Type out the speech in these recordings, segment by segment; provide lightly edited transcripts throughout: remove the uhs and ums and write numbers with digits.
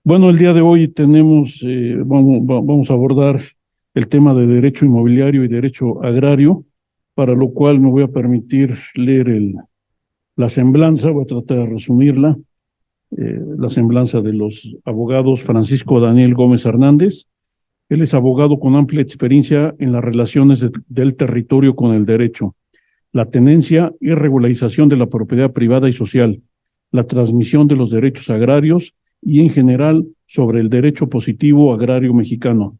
Bueno, el día de hoy vamos a abordar el tema de derecho inmobiliario y derecho agrario, para lo cual me voy a permitir leer la semblanza. Voy a tratar de resumirla. La semblanza de los abogados Francisco Daniel Gómez Hernández. Él es abogado con amplia experiencia en las relaciones del territorio con el derecho, la tenencia y regularización de la propiedad privada y social, la transmisión de los derechos agrarios y en general sobre el derecho positivo agrario mexicano,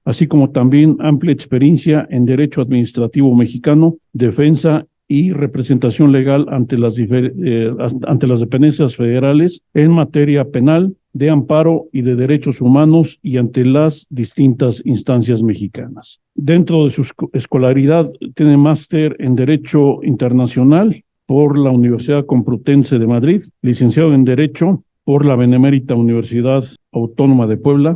así como también amplia experiencia en derecho administrativo mexicano, defensa y representación legal ante las dependencias federales en materia penal, de amparo y de derechos humanos y ante las distintas instancias mexicanas. Dentro de su escolaridad tiene máster en Derecho Internacional por la Universidad Complutense de Madrid, licenciado en Derecho por la Benemérita Universidad Autónoma de Puebla.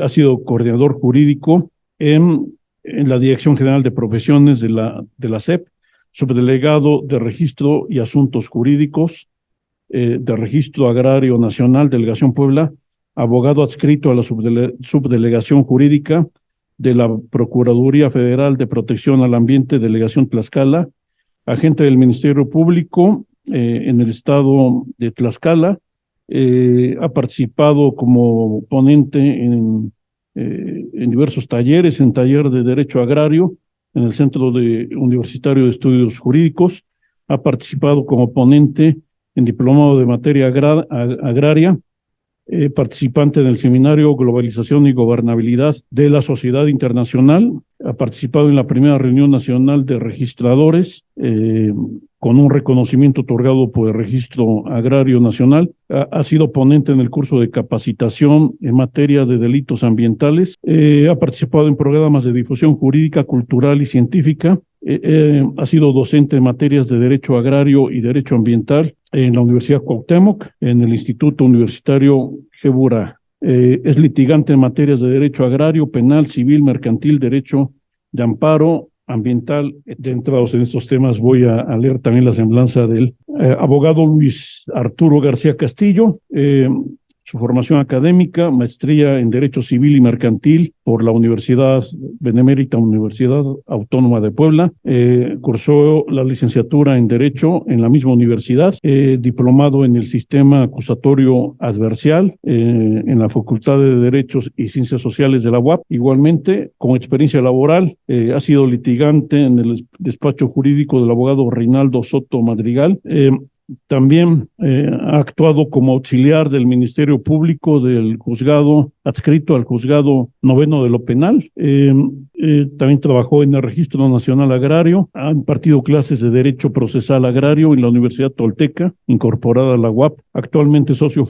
Ha sido coordinador jurídico en la Dirección General de Profesiones de la SEP, subdelegado de Registro y Asuntos Jurídicos de Registro Agrario Nacional, Delegación Puebla, abogado adscrito a la Subdelegación Jurídica de la Procuraduría Federal de Protección al Ambiente, Delegación Tlaxcala, agente del Ministerio Público en el estado de Tlaxcala. Ha participado como ponente en diversos talleres, en taller de Derecho Agrario, en el Universitario de Estudios Jurídicos. Ha participado como ponente en diplomado de materia agraria, participante en el seminario Globalización y Gobernabilidad de la Sociedad Internacional. Ha participado en la primera reunión nacional de registradores, con un reconocimiento otorgado por el Registro Agrario Nacional. Ha sido ponente en el curso de capacitación en materia de delitos ambientales. Ha participado en programas de difusión jurídica, cultural y científica. Ha sido docente en materias de derecho agrario y derecho ambiental en la Universidad Cuauhtémoc, en el Instituto Universitario Gebura. Es litigante en materias de derecho agrario, penal, civil, mercantil, derecho de amparo ambiental. Entrados en estos temas, voy a leer también la semblanza del abogado Luis Arturo García Castillo. Su formación académica: maestría en Derecho Civil y Mercantil por la Benemérita Universidad Autónoma de Puebla. Cursó la licenciatura en Derecho en la misma universidad. Diplomado en el Sistema Acusatorio Adversarial en la Facultad de Derechos y Ciencias Sociales de la UAP. Igualmente, con experiencia laboral, ha sido litigante en el despacho jurídico del abogado Reinaldo Soto Madrigal. También ha actuado como auxiliar del Ministerio Público del juzgado, adscrito al juzgado noveno de lo penal. También trabajó en el Registro Nacional Agrario. Ha impartido clases de Derecho Procesal Agrario en la Universidad Tolteca, incorporada a la UAP. Actualmente es socio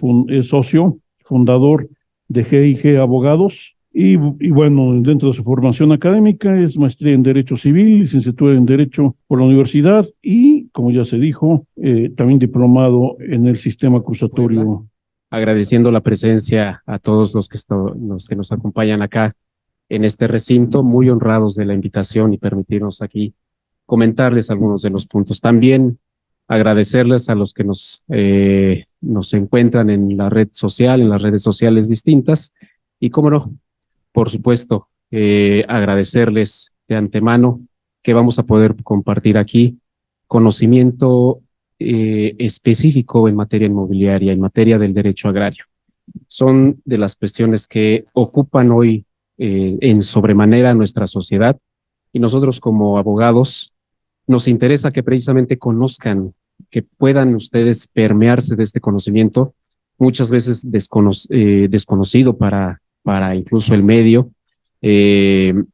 fundador de G&G Abogados. Y bueno, dentro de su formación académica es maestría en Derecho Civil, licenciatura en Derecho por la universidad y, como ya se dijo, también diplomado en el sistema acusatorio. Agradeciendo la presencia a todos los que nos acompañan acá en este recinto, muy honrados de la invitación y permitirnos aquí comentarles algunos de los puntos. También agradecerles a los que nos encuentran en la red social, en las redes sociales distintas, y cómo no, por supuesto, agradecerles de antemano que vamos a poder compartir aquí conocimiento específico en materia inmobiliaria, en materia del derecho agrario. Son de las cuestiones que ocupan hoy en sobremanera nuestra sociedad, y nosotros como abogados nos interesa que precisamente conozcan, que puedan ustedes permearse de este conocimiento, muchas veces desconocido para incluso el medio. El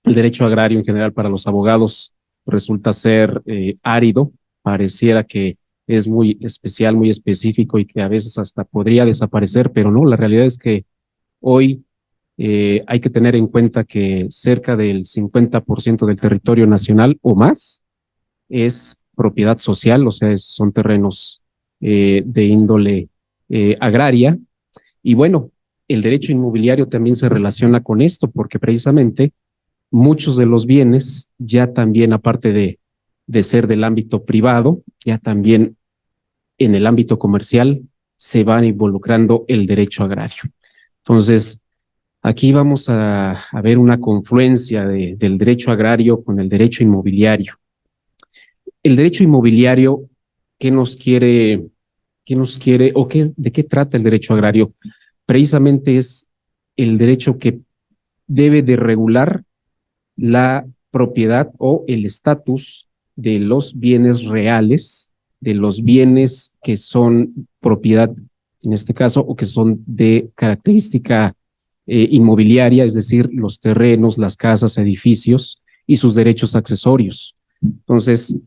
derecho agrario en general para los abogados resulta ser árido, pareciera que es muy especial, muy específico y que a veces hasta podría desaparecer, pero no, la realidad es que hoy hay que tener en cuenta que cerca del 50% del territorio nacional o más es propiedad social, o sea, son terrenos de índole agraria. Y bueno, el derecho inmobiliario también se relaciona con esto, porque precisamente muchos de los bienes ya también, aparte de ser del ámbito privado, ya también en el ámbito comercial se va involucrando el derecho agrario. Entonces, aquí vamos a ver una confluencia del derecho agrario con el derecho inmobiliario. El derecho inmobiliario, ¿qué nos quiere o de qué trata el derecho agrario? Precisamente es el derecho que debe de regular la propiedad o el estatus de los bienes reales, de los bienes que son propiedad, en este caso, o que son de característica inmobiliaria, es decir, los terrenos, las casas, edificios y sus derechos accesorios. Entonces,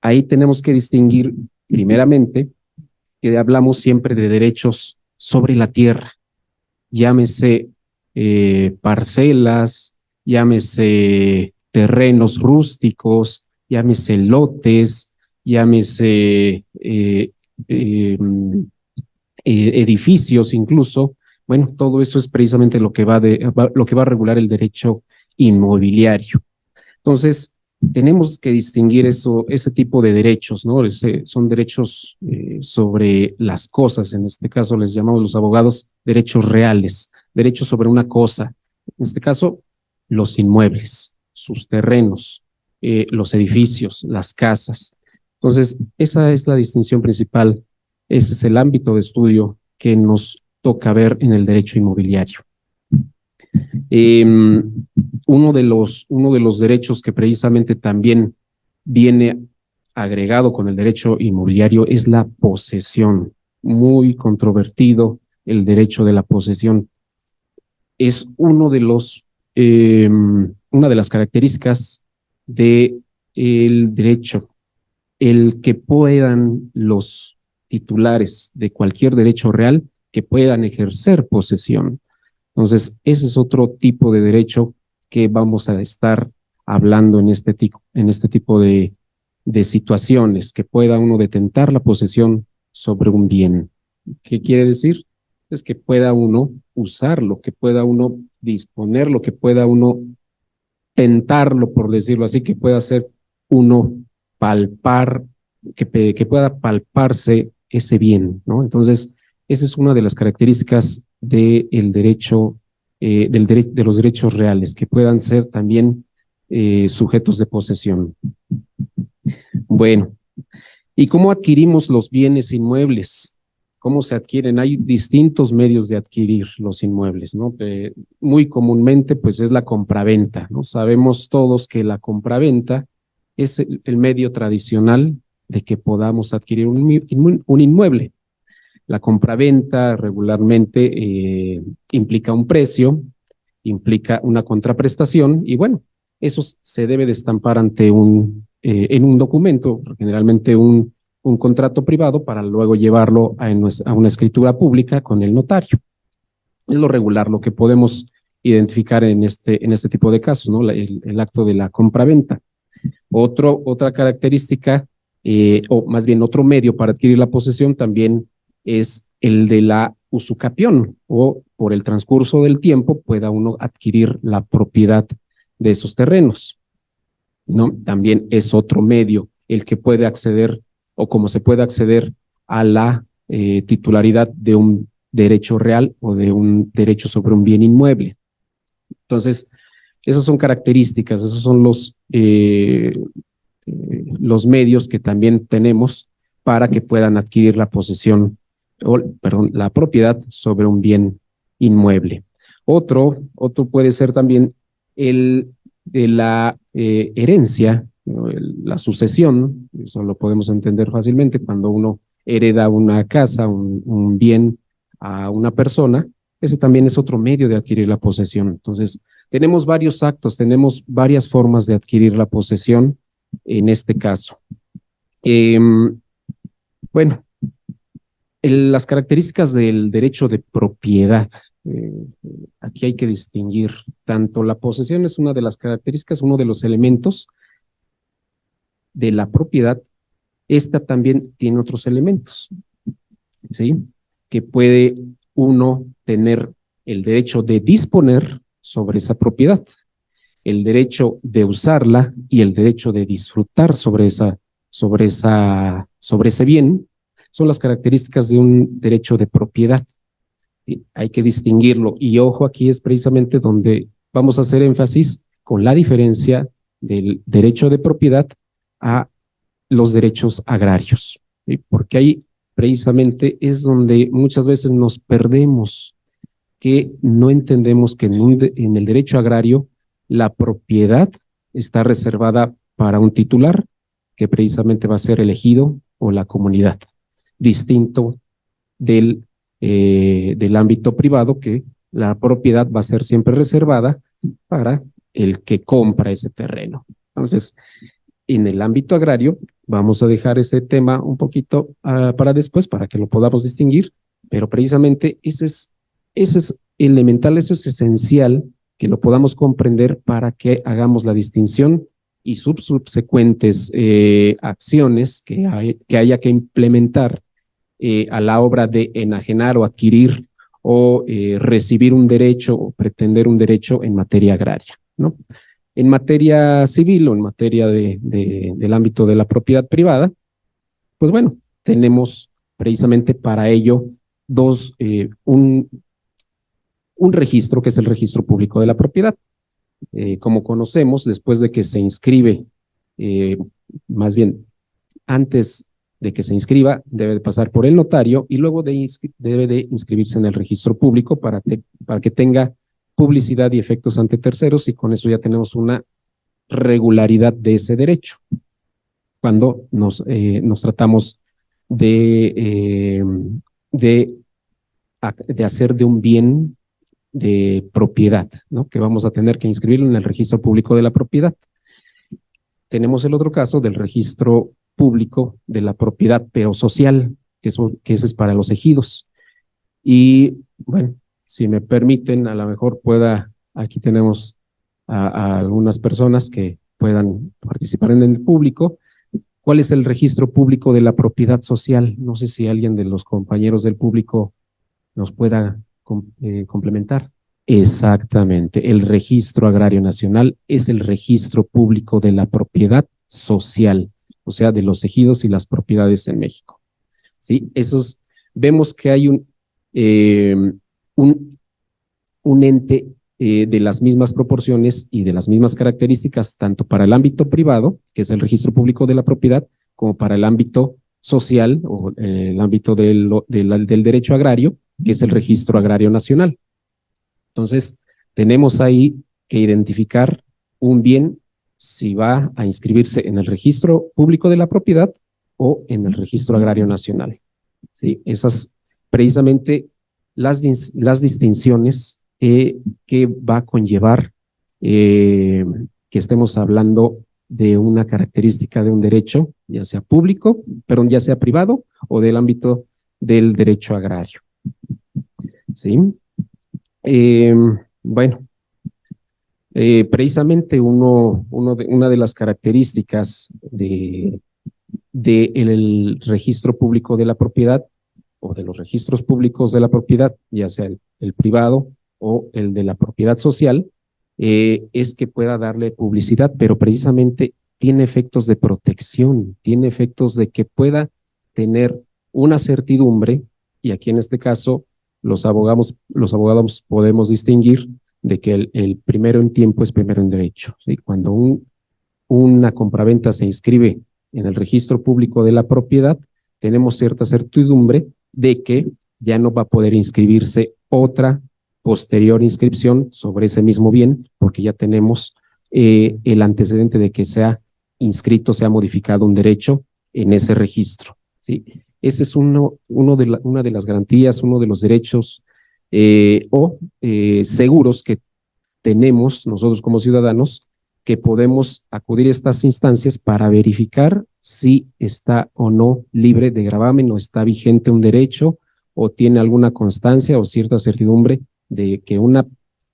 ahí tenemos que distinguir primeramente que hablamos siempre de derechos sobre la tierra, llámese parcelas, llámese terrenos rústicos, llámese lotes, llámese edificios incluso. Bueno, todo eso es precisamente lo que lo que va a regular el derecho inmobiliario. Entonces, tenemos que distinguir ese tipo de derechos, ¿no? Son derechos sobre las cosas, en este caso les llamamos los abogados derechos reales, derechos sobre una cosa, en este caso los inmuebles, sus terrenos, los edificios, las casas. Entonces, esa es la distinción principal, ese es el ámbito de estudio que nos toca ver en el derecho inmobiliario. Uno de los derechos que precisamente también viene agregado con el derecho inmobiliario es la posesión. Muy controvertido el derecho de la posesión. Es una de las características del derecho, el que puedan los titulares de cualquier derecho real que puedan ejercer posesión. Entonces, ese es otro tipo de derecho que vamos a estar hablando en este tipo de situaciones, que pueda uno detentar la posesión sobre un bien. ¿Qué quiere decir? Es que pueda uno usarlo, que pueda uno disponerlo, que pueda uno tentarlo, por decirlo así, que pueda hacer uno palpar, que pueda palparse ese bien, ¿no? Entonces, esa es una de las características del derecho, de los derechos reales, que puedan ser también sujetos de posesión. Bueno, ¿y cómo adquirimos los bienes inmuebles? ¿Cómo se adquieren? Hay distintos medios de adquirir los inmuebles, ¿no? Muy comúnmente, pues es la compraventa, ¿no? Sabemos todos que la compraventa es el medio tradicional de que podamos adquirir un inmueble. La compraventa regularmente implica un precio, implica una contraprestación y bueno, eso se debe de estampar ante en un documento, generalmente un contrato privado para luego llevarlo a una escritura pública con el notario. Es lo regular, lo que podemos identificar en este tipo de casos, ¿no? El acto de la compraventa. Otra característica, o más bien otro medio para adquirir la posesión también es el de la usucapión, o por el transcurso del tiempo pueda uno adquirir la propiedad de esos terrenos, ¿no? También es otro medio el que puede acceder o como se puede acceder a la titularidad de un derecho real o de un derecho sobre un bien inmueble. Entonces, esas son características, esos son los medios que también tenemos para que puedan adquirir la posesión, perdón, la propiedad sobre un bien inmueble. Otro puede ser también el de la herencia, ¿no? La sucesión, eso lo podemos entender fácilmente cuando uno hereda una casa, un bien a una persona, ese también es otro medio de adquirir la posesión. Entonces, tenemos varios actos, tenemos varias formas de adquirir la posesión en este caso. Bueno, las características del derecho de propiedad. Aquí hay que distinguir tanto la posesión es una de las características, uno de los elementos de la propiedad. Esta también tiene otros elementos, ¿sí? Que puede uno tener el derecho de disponer sobre esa propiedad, el derecho de usarla y el derecho de disfrutar sobre ese bien, son las características de un derecho de propiedad. ¿Sí? Hay que distinguirlo. Y ojo, aquí es precisamente donde vamos a hacer énfasis con la diferencia del derecho de propiedad a los derechos agrarios, ¿sí? Porque ahí precisamente es donde muchas veces nos perdemos, que no entendemos que en el derecho agrario la propiedad está reservada para un titular que precisamente va a ser elegido o la comunidad, distinto del ámbito privado, que la propiedad va a ser siempre reservada para el que compra ese terreno. Entonces, en el ámbito agrario, vamos a dejar ese tema un poquito para después, para que lo podamos distinguir, pero precisamente ese es elemental, eso es esencial que lo podamos comprender para que hagamos la distinción y subsecuentes acciones que haya que implementar a la obra de enajenar o adquirir o recibir un derecho o pretender un derecho en materia agraria, ¿no? En materia civil o en materia del ámbito de la propiedad privada, pues bueno, tenemos precisamente para ello un registro que es el registro público de la propiedad. Como conocemos, después de que se inscribe, eh, más bien antes de que se inscriba, debe de pasar por el notario y luego debe de inscribirse en el registro público para que tenga publicidad y efectos ante terceros, y con eso ya tenemos una regularidad de ese derecho cuando nos tratamos de, de, de hacer de un bien de propiedad, ¿no? Que vamos a tener que inscribirlo en el registro público de la propiedad. Tenemos el otro caso del registro público de la propiedad, pero social, que ese es para los ejidos. Y bueno, si me permiten, a lo mejor aquí tenemos a algunas personas que puedan participar en el público. ¿Cuál es el registro público de la propiedad social? No sé si alguien de los compañeros del público nos pueda complementar. Exactamente, el Registro Agrario Nacional es el registro público de la propiedad social, o sea, de los ejidos y las propiedades en México. ¿Sí? Vemos que hay un ente de las mismas proporciones y de las mismas características, tanto para el ámbito privado, que es el registro público de la propiedad, como para el ámbito social o el ámbito del derecho agrario, que es el Registro Agrario Nacional. Entonces, tenemos ahí que identificar un bien si va a inscribirse en el registro público de la propiedad o en el Registro Agrario Nacional. ¿Sí? Esas precisamente las distinciones que va a conllevar que estemos hablando de una característica de un derecho, ya sea público, pero ya sea privado o del ámbito del derecho agrario. ¿Sí? Bueno, precisamente una de las características del registro público de la propiedad o de los registros públicos de la propiedad, ya sea el privado o el de la propiedad social, es que pueda darle publicidad, pero precisamente tiene efectos de protección, tiene efectos de que pueda tener una certidumbre, y aquí en este caso los abogados podemos distinguir de que el primero en tiempo es primero en derecho. ¿Sí? Cuando una compraventa se inscribe en el registro público de la propiedad, tenemos cierta certidumbre de que ya no va a poder inscribirse otra posterior inscripción sobre ese mismo bien, porque ya tenemos el antecedente de que sea inscrito, sea modificado un derecho en ese registro. ¿Sí? Ese es una de las garantías, uno de los derechos seguros que tenemos nosotros como ciudadanos, que podemos acudir a estas instancias para verificar si está o no libre de gravamen, o está vigente un derecho, o tiene alguna constancia o cierta certidumbre de que una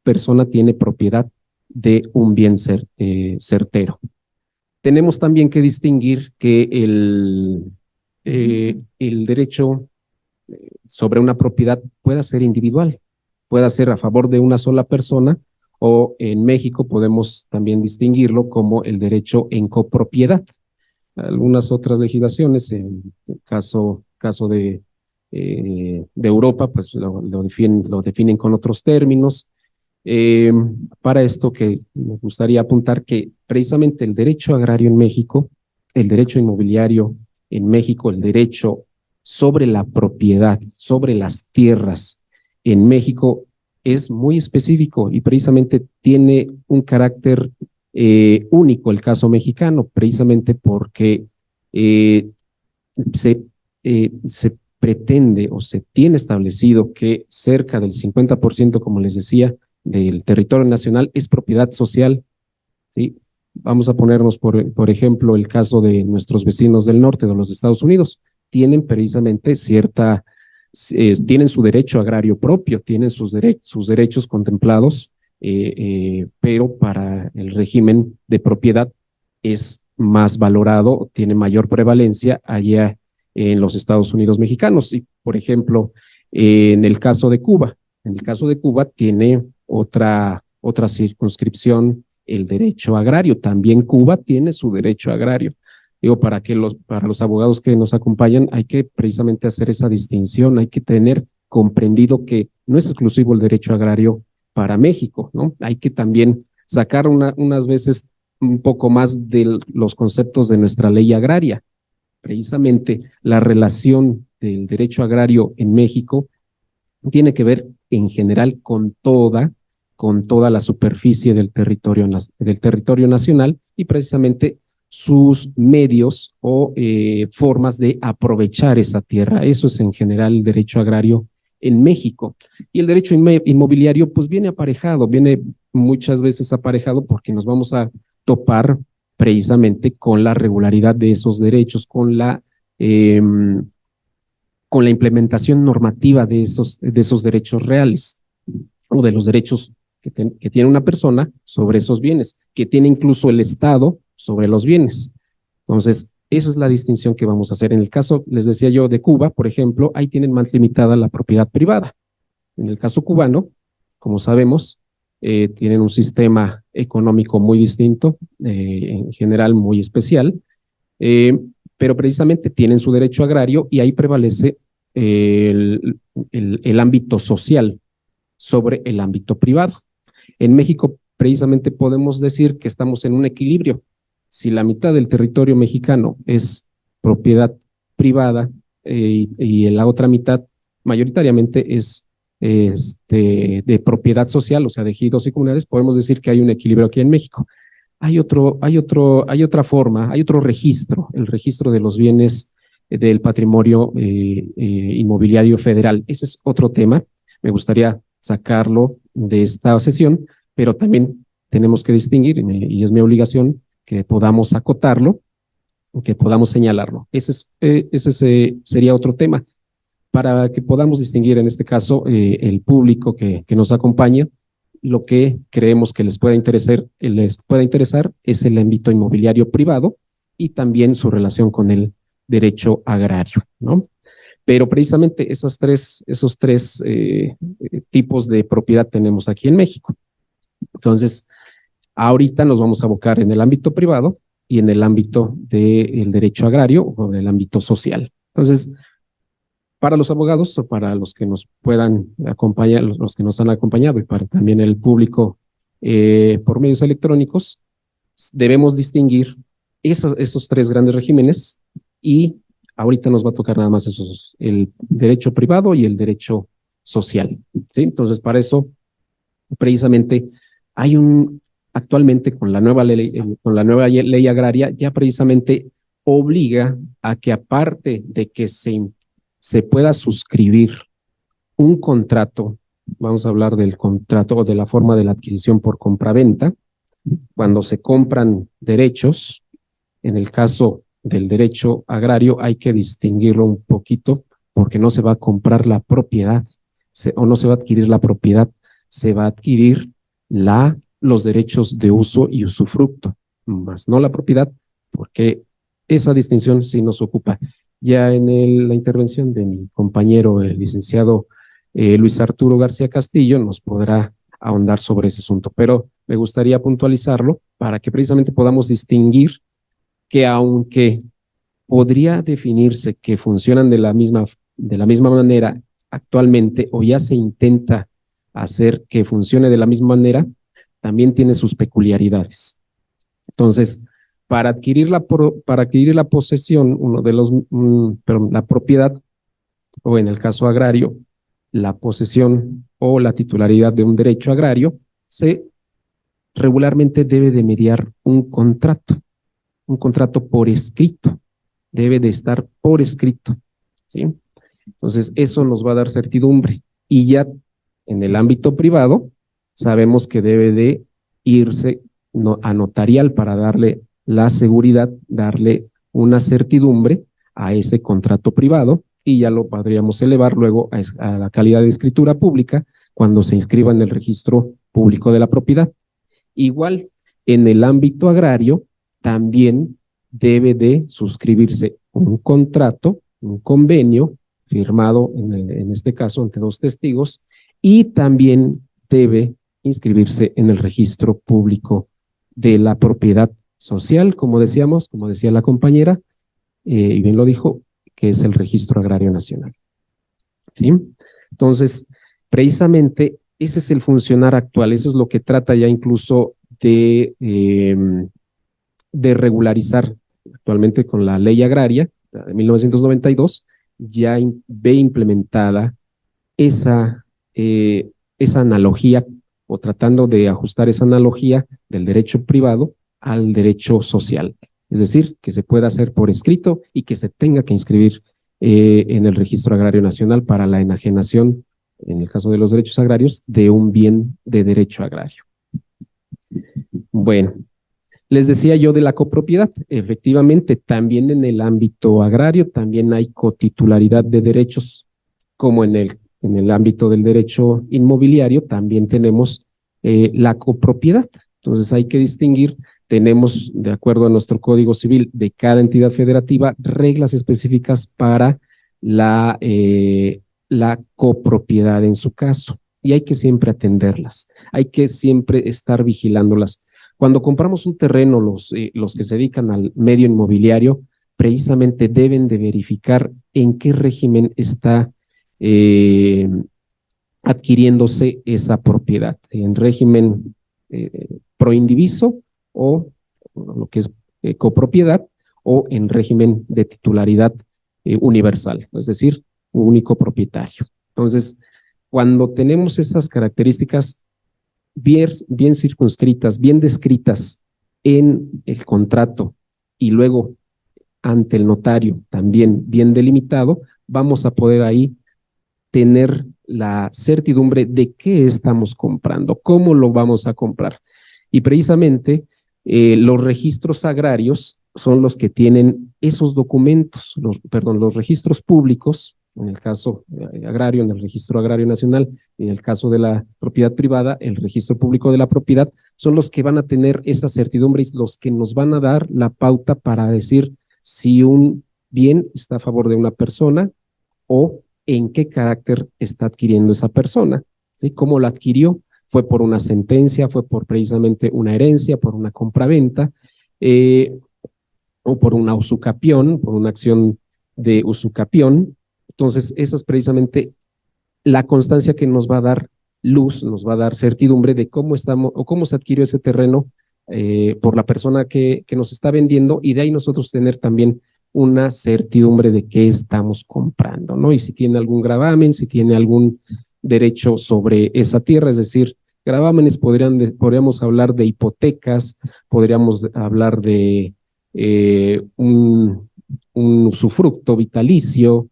persona tiene propiedad de un bien certero. Tenemos también que distinguir que el derecho sobre una propiedad pueda ser individual, pueda ser a favor de una sola persona, o en México podemos también distinguirlo como el derecho en copropiedad. Algunas otras legislaciones, en el caso caso de Europa, pues lo definen con otros términos. Para esto que me gustaría apuntar que precisamente el derecho agrario en México, el derecho inmobiliario en México, el derecho sobre la propiedad, sobre las tierras en México es muy específico y precisamente tiene un carácter único el caso mexicano, precisamente porque eh, se pretende o se tiene establecido que cerca del 50%, como les decía, del territorio nacional es propiedad social, ¿sí? Vamos a ponernos, por ejemplo, el caso de nuestros vecinos del norte de los Estados Unidos. Tienen precisamente tienen su derecho agrario propio, tienen sus derechos contemplados, pero para el régimen de propiedad es más valorado, tiene mayor prevalencia allá en los Estados Unidos mexicanos. Y, por ejemplo, en el caso de Cuba, tiene otra circunscripción, el derecho agrario. También Cuba tiene su derecho agrario. Digo, para los abogados que nos acompañan, hay que precisamente hacer esa distinción, hay que tener comprendido que no es exclusivo el derecho agrario para México, ¿no? Hay que también sacar unas veces un poco más de los conceptos de nuestra ley agraria. Precisamente la relación del derecho agrario en México tiene que ver en general con toda la superficie del territorio nacional y precisamente sus medios o formas de aprovechar esa tierra. Eso es en general el derecho agrario en México. Y el derecho inmobiliario pues viene muchas veces aparejado porque nos vamos a topar precisamente con la regularidad de esos derechos, con la implementación normativa de esos derechos reales o de los derechos que tiene una persona sobre esos bienes, que tiene incluso el Estado sobre los bienes. Entonces, esa es la distinción que vamos a hacer. En el caso, les decía yo, de Cuba, por ejemplo, ahí tienen más limitada la propiedad privada. En el caso cubano, como sabemos, tienen un sistema económico muy distinto, en general muy especial, eh, pero precisamente tienen su derecho agrario y ahí prevalece el ámbito social sobre el ámbito privado. En México, precisamente podemos decir que estamos en un equilibrio. Si la mitad del territorio mexicano es propiedad privada y la otra mitad mayoritariamente es de propiedad social, o sea, de ejidos y comunidades, podemos decir que hay un equilibrio aquí en México. Hay otra forma, hay otro registro, el registro de los bienes del patrimonio inmobiliario federal. Ese es otro tema. Me gustaría sacarlo de esta sesión, pero también tenemos que distinguir, y es mi obligación, que podamos acotarlo, que podamos señalarlo. Ese sería otro tema, para que podamos distinguir en este caso el público que nos acompaña. Lo que creemos que les pueda interesar es el ámbito inmobiliario privado y también su relación con el derecho agrario, ¿no? Pero precisamente esos tres tipos de propiedad tenemos aquí en México. Entonces, ahorita nos vamos a abocar en el ámbito privado y en el ámbito del derecho agrario o del ámbito social. Entonces, para los abogados o para los que nos puedan acompañar, los que nos han acompañado y para también el público por medios electrónicos, debemos distinguir esos tres grandes regímenes y ahorita nos va a tocar nada más el derecho privado y el derecho social, ¿sí? Entonces, para eso, precisamente, actualmente con la nueva ley agraria, ya precisamente obliga a que aparte de que se pueda suscribir un contrato, vamos a hablar del contrato o de la forma de la adquisición por compraventa, cuando se compran derechos. En el caso del derecho agrario hay que distinguirlo un poquito porque no se va a comprar la propiedad o no se va a adquirir la propiedad, se va a adquirir los derechos de uso y usufructo, más no la propiedad, porque esa distinción sí nos ocupa. Ya en la intervención de mi compañero, el licenciado Luis Arturo García Castillo, nos podrá ahondar sobre ese asunto, pero me gustaría puntualizarlo para que precisamente podamos distinguir que aunque podría definirse que funcionan de la misma manera actualmente, o ya se intenta hacer que funcione de la misma manera, también tiene sus peculiaridades. Entonces, para adquirir la posesión, la propiedad, o en el caso agrario, la posesión o la titularidad de un derecho agrario, se regularmente debe de mediar un contrato por escrito, debe de estar por escrito, ¿sí? Entonces, eso nos va a dar certidumbre. Y ya en el ámbito privado, sabemos que debe de irse a notarial para darle la seguridad, darle una certidumbre a ese contrato privado, y ya lo podríamos elevar luego a la calidad de escritura pública cuando se inscriba en el registro público de la propiedad. Igual, en el ámbito agrario, también debe de suscribirse un contrato, un convenio, firmado en este caso ante dos testigos, y también debe inscribirse en el registro público de la propiedad social, como decíamos, como decía la compañera, y bien lo dijo, que es el Registro Agrario Nacional. ¿Sí? Entonces, precisamente ese es el funcionar actual, eso es lo que trata ya incluso de regularizar actualmente con la ley agraria de 1992, ya ve implementada esa, esa analogía, o tratando de ajustar esa analogía del derecho privado al derecho social. Es decir, que se pueda hacer por escrito y que se tenga que inscribir en el Registro Agrario Nacional para la enajenación, en el caso de los derechos agrarios, de un bien de derecho agrario. Bueno, les decía yo de la copropiedad. Efectivamente, también en el ámbito agrario también hay cotitularidad de derechos, como en el ámbito del derecho inmobiliario también tenemos la copropiedad. Entonces hay que distinguir, tenemos, de acuerdo a nuestro Código Civil de cada entidad federativa, reglas específicas para la copropiedad en su caso, y hay que siempre atenderlas, hay que siempre estar vigilándolas. Cuando compramos un terreno, los que se dedican al medio inmobiliario, precisamente deben de verificar en qué régimen está adquiriéndose esa propiedad, en régimen proindiviso, o lo que es copropiedad, o en régimen de titularidad universal, es decir, un único propietario. Entonces, cuando tenemos esas características bien circunscritas, bien descritas en el contrato, y luego ante el notario también bien delimitado, vamos a poder ahí tener la certidumbre de qué estamos comprando, cómo lo vamos a comprar. Y precisamente los registros agrarios son los que tienen esos documentos, los registros públicos, en el caso agrario, en el Registro Agrario Nacional, en el caso de la propiedad privada, el Registro Público de la Propiedad, son los que van a tener esa certidumbre y los que nos van a dar la pauta para decir si un bien está a favor de una persona, o en qué carácter está adquiriendo esa persona, ¿sí? ¿Cómo lo adquirió? ¿Fue por una sentencia? ¿Fue por precisamente una herencia, por una compraventa, o por una usucapión, por una acción de usucapión? Entonces, esa es precisamente la constancia que nos va a dar luz, nos va a dar certidumbre de cómo estamos o cómo se adquirió ese terreno por la persona que nos está vendiendo, y de ahí nosotros tener también una certidumbre de qué estamos comprando, ¿no? Y si tiene algún gravamen, si tiene algún derecho sobre esa tierra, es decir, gravámenes, podríamos hablar de hipotecas, podríamos hablar de un usufructo vitalicio,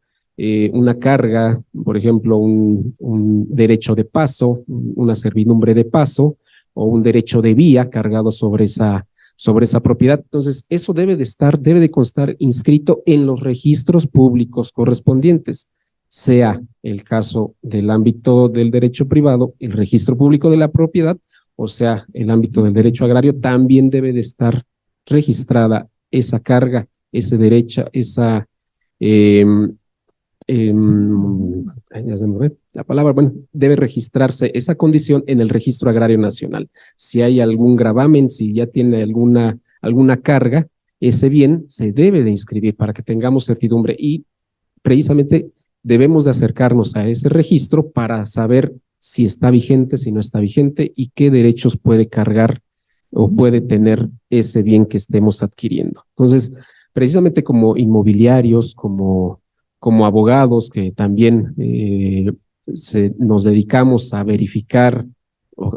una carga, por ejemplo, un derecho de paso, una servidumbre de paso, o un derecho de vía cargado sobre esa propiedad. Entonces, eso debe de constar inscrito en los registros públicos correspondientes, sea el caso del ámbito del derecho privado, el registro público de la propiedad, o sea, el ámbito del derecho agrario, también debe de estar registrada esa carga, ese derecho, esa ya se me ve la palabra, bueno, debe registrarse esa condición en el Registro Agrario Nacional. Si hay algún gravamen, si ya tiene alguna carga, ese bien se debe de inscribir para que tengamos certidumbre y precisamente debemos de acercarnos a ese registro para saber si está vigente, si no está vigente y qué derechos puede cargar o puede tener ese bien que estemos adquiriendo. Entonces, precisamente como inmobiliarios, como abogados que también nos dedicamos a verificar,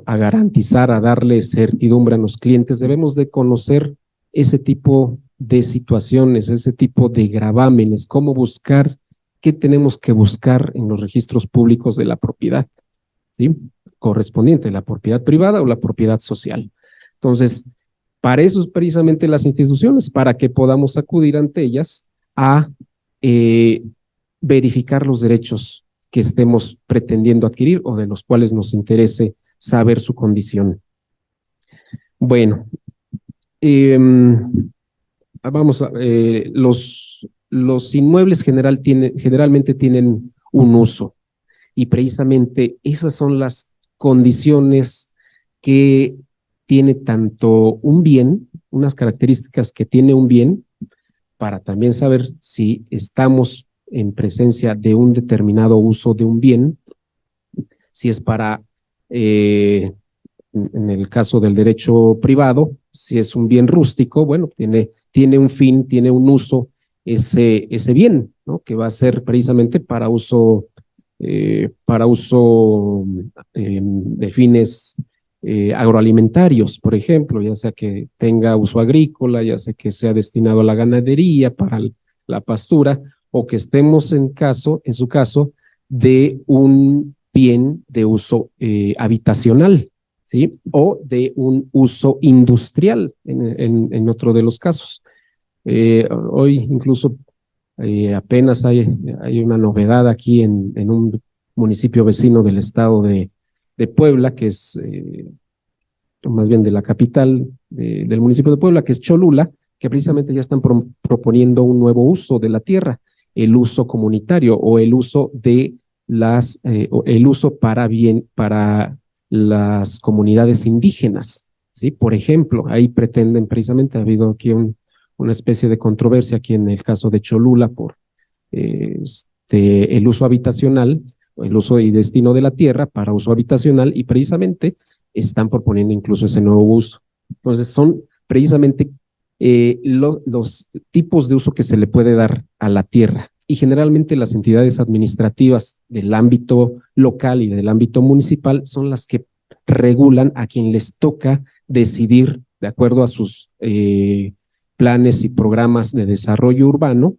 a garantizar, a darle certidumbre a los clientes, debemos de conocer ese tipo de situaciones, ese tipo de gravámenes, cómo buscar, qué tenemos que buscar en los registros públicos de la propiedad, ¿sí? Correspondiente, la propiedad privada o la propiedad social. Entonces, para eso es precisamente las instituciones, para que podamos acudir ante ellas a verificar los derechos que estemos pretendiendo adquirir o de los cuales nos interese saber su condición. Bueno, vamos a, los inmuebles generalmente tienen un uso y precisamente esas son las condiciones que tiene tanto un bien, unas características que tiene un bien, para también saber si estamos en presencia de un determinado uso de un bien, si es para, en el caso del derecho privado, si es un bien rústico, bueno, tiene un fin, tiene un uso ese bien, ¿no? Que va a ser precisamente para uso de fines agroalimentarios, por ejemplo, ya sea que tenga uso agrícola, ya sea que sea destinado a la ganadería, para la pastura, o que estemos en su caso, de un bien de uso habitacional, ¿sí? O de un uso industrial en otro de los casos. Hoy incluso apenas hay una novedad aquí en un municipio vecino del estado de Puebla, que es más bien de la capital del municipio de Puebla, que es Cholula, que precisamente ya están proponiendo un nuevo uso de la tierra, el uso comunitario o el uso de el uso para las comunidades indígenas, ¿sí? Por ejemplo, ahí pretenden precisamente, ha habido aquí una especie de controversia aquí en el caso de Cholula por el uso habitacional, el uso y destino de la tierra para uso habitacional, y precisamente están proponiendo incluso ese nuevo uso. Entonces son precisamente los tipos de uso que se le puede dar a la tierra, y generalmente las entidades administrativas del ámbito local y del ámbito municipal son las que regulan a quien les toca decidir de acuerdo a sus planes y programas de desarrollo urbano,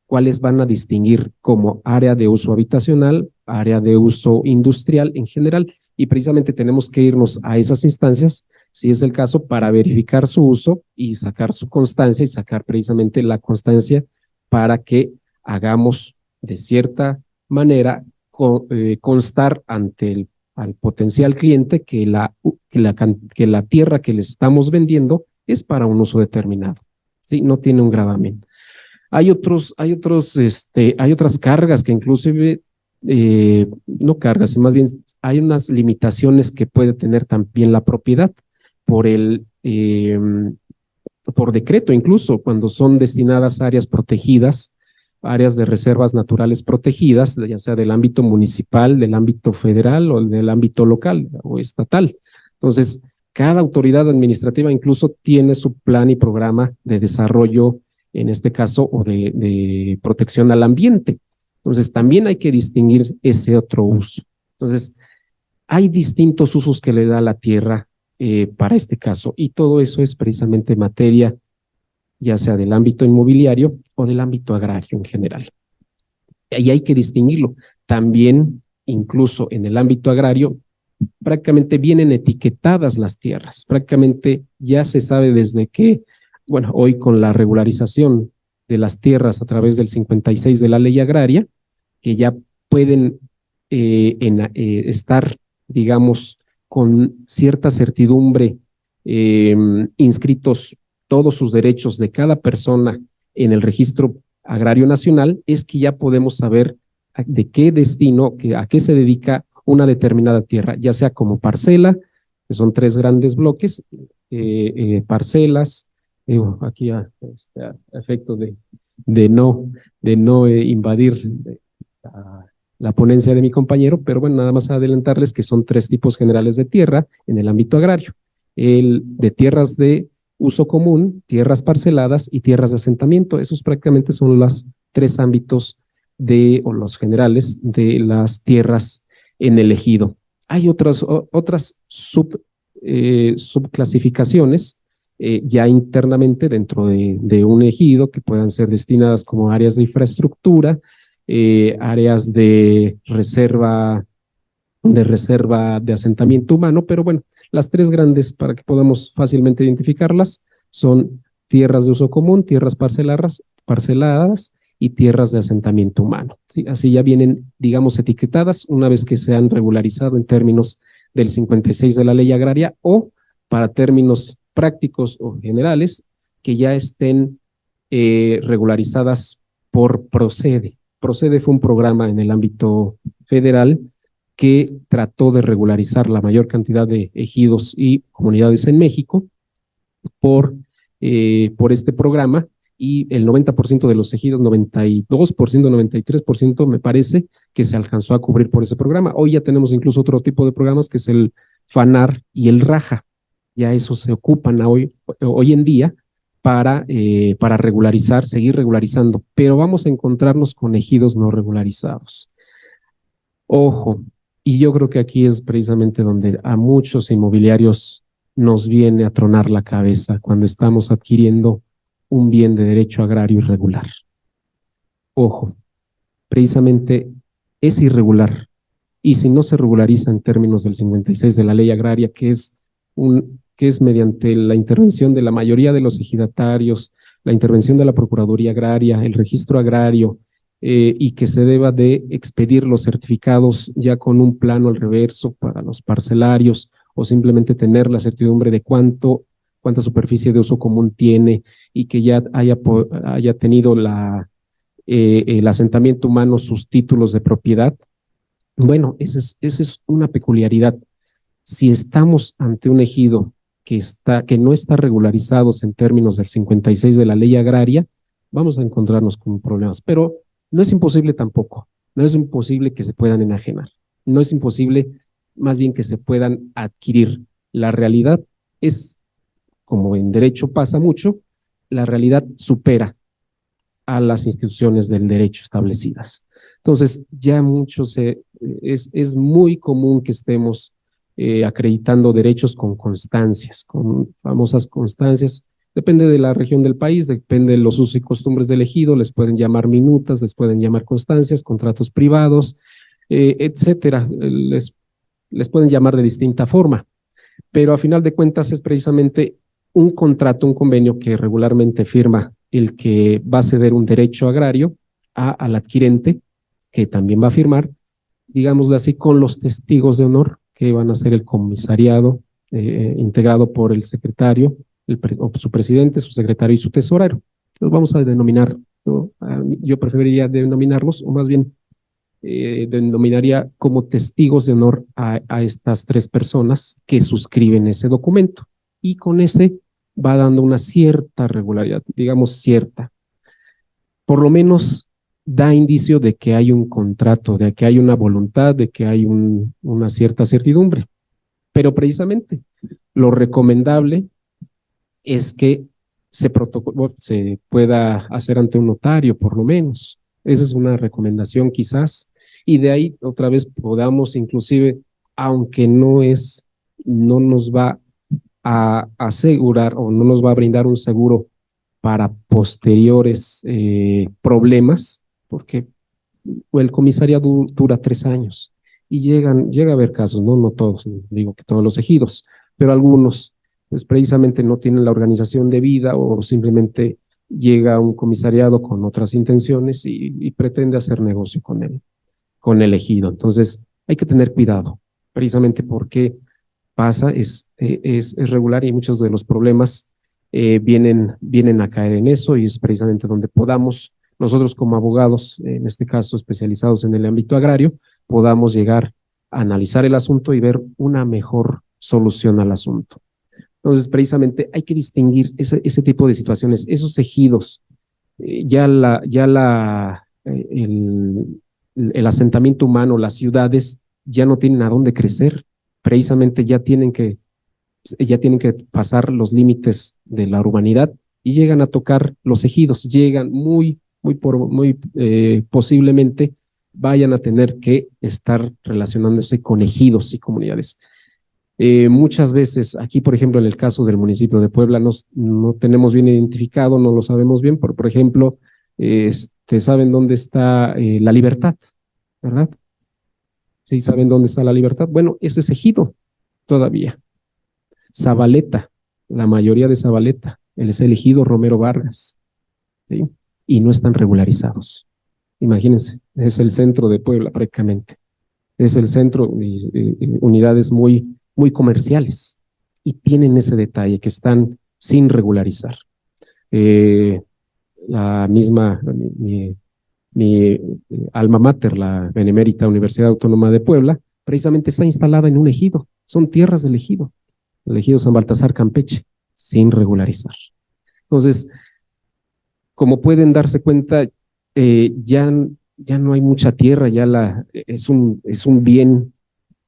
cuáles van a distinguir como área de uso habitacional, área de uso industrial en general, y precisamente tenemos que irnos a esas instancias, si es el caso, para verificar su uso y sacar su constancia y sacar precisamente la constancia para que hagamos de cierta manera constar ante al potencial cliente que la tierra que les estamos vendiendo es para un uso determinado, ¿sí? No tiene un gravamen. Hay otras cargas que inclusive, no cargas, más bien hay unas limitaciones que puede tener también la propiedad por por decreto, incluso cuando son destinadas a áreas protegidas, áreas de reservas naturales protegidas, ya sea del ámbito municipal, del ámbito federal o del ámbito local o estatal. Entonces, cada autoridad administrativa incluso tiene su plan y programa de desarrollo, en este caso, o de protección al ambiente. Entonces, también hay que distinguir ese otro uso. Entonces, hay distintos usos que le da la tierra para este caso, y todo eso es precisamente materia, ya sea del ámbito inmobiliario o del ámbito agrario en general. Y hay que distinguirlo. También, incluso en el ámbito agrario, prácticamente vienen etiquetadas las tierras. Prácticamente ya se sabe desde que, bueno, hoy con la regularización de las tierras a través del 56 de la ley agraria, que ya pueden estar, digamos, con cierta certidumbre inscritos todos sus derechos de cada persona en el registro agrario nacional, es que ya podemos saber de qué destino, a qué se dedica una determinada tierra, ya sea como parcela, que son 3 grandes bloques, parcelas, digo, aquí a efecto de no, invadir la ponencia de mi compañero, pero bueno, nada más adelantarles que son tres tipos generales de tierra en el ámbito agrario. El de tierras de uso común, tierras parceladas y tierras de asentamiento. Esos prácticamente son los tres ámbitos o los generales de las tierras en el ejido. Hay otras subclasificaciones ya internamente dentro de un ejido que puedan ser destinadas como áreas de infraestructura, áreas de reserva de asentamiento humano, pero bueno, las tres grandes para que podamos fácilmente identificarlas son tierras de uso común, tierras parceladas y tierras de asentamiento humano. ¿Sí? Así ya vienen, digamos, etiquetadas una vez que se han regularizado en términos del 56 de la ley agraria o para términos prácticos o generales que ya estén regularizadas por Procede. Procede fue un programa en el ámbito federal que trató de regularizar la mayor cantidad de ejidos y comunidades en México por este programa, y el 90% de los ejidos, 92%, 93% me parece que se alcanzó a cubrir por ese programa. Hoy ya tenemos incluso otro tipo de programas que es el FANAR y el RAJA. Ya esos se ocupan hoy en día para regularizar, seguir regularizando, pero vamos a encontrarnos con ejidos no regularizados. Ojo, y yo creo que aquí es precisamente donde a muchos inmobiliarios nos viene a tronar la cabeza cuando estamos adquiriendo un bien de derecho agrario irregular. Ojo, precisamente es irregular, y si no se regulariza en términos del 56 de la ley agraria, que es mediante la intervención de la mayoría de los ejidatarios, la intervención de la Procuraduría Agraria, el registro agrario, y que se deba de expedir los certificados ya con un plano al reverso para los parcelarios, o simplemente tener la certidumbre de cuánta superficie de uso común tiene, y que ya haya tenido el asentamiento humano sus títulos de propiedad. Bueno, esa es una peculiaridad. Si estamos ante un ejido que no está regularizado en términos del 56 de la ley agraria, vamos a encontrarnos con problemas. Pero no es imposible tampoco. No es imposible que se puedan enajenar. No es imposible, más bien, que se puedan adquirir. La realidad es, como en derecho pasa mucho, la realidad supera a las instituciones del derecho establecidas. Entonces, ya es muy común que estemos acreditando derechos con constancias, con famosas constancias. Depende de la región del país, depende de los usos y costumbres del ejido, les pueden llamar minutas, les pueden llamar constancias, contratos privados, etcétera. Les pueden llamar de distinta forma, pero a final de cuentas es precisamente un contrato, un convenio que regularmente firma el que va a ceder un derecho agrario al adquirente, que también va a firmar, digámoslo así, con los testigos de honor, que van a ser el comisariado integrado por el secretario, o su presidente, su secretario y su tesorero. Los vamos a denominar, ¿no? Yo preferiría denominarlos, o más bien denominaría como testigos de honor a estas tres personas que suscriben ese documento, y con ese va dando una cierta regularidad, digamos cierta, por lo menos da indicio de que hay un contrato, de que hay una voluntad, de que hay una cierta certidumbre. Pero precisamente lo recomendable es que se pueda hacer ante un notario, por lo menos. Esa es una recomendación quizás, y de ahí otra vez podamos inclusive, aunque no nos va a asegurar o no nos va a brindar un seguro para posteriores problemas, porque el comisariado dura 3 años y llega a haber casos, no todos, no digo que todos los ejidos, pero algunos pues precisamente no tienen la organización de vida, o simplemente llega un comisariado con otras intenciones y pretende hacer negocio con el ejido. Entonces hay que tener cuidado, precisamente porque pasa, es regular, y muchos de los problemas vienen a caer en eso, y es precisamente donde podamos nosotros como abogados, en este caso especializados en el ámbito agrario, podamos llegar a analizar el asunto y ver una mejor solución al asunto. Entonces, precisamente hay que distinguir ese tipo de situaciones, esos ejidos, el asentamiento humano, las ciudades ya no tienen a dónde crecer, precisamente ya tienen que pasar los límites de la urbanidad y llegan a tocar los ejidos, llegan muy posiblemente vayan a tener que estar relacionándose con ejidos y comunidades. Muchas veces, aquí por ejemplo en el caso del municipio de Puebla, no tenemos bien identificado, no lo sabemos bien, por ejemplo, ¿saben dónde está La Libertad? ¿Verdad? ¿Sí saben dónde está La Libertad? Bueno, ese es ejido todavía. Zabaleta, la mayoría de Zabaleta, él es el ejido Romero Vargas, ¿sí? Y no están regularizados. Imagínense, es el centro de Puebla prácticamente. Es el centro, unidades muy comerciales y tienen ese detalle que están sin regularizar. La misma, mi alma mater, la Benemérita Universidad Autónoma de Puebla, precisamente está instalada en un ejido, son tierras del ejido, el ejido San Baltasar Campeche, sin regularizar. Entonces, como pueden darse cuenta, ya no hay mucha tierra, es un bien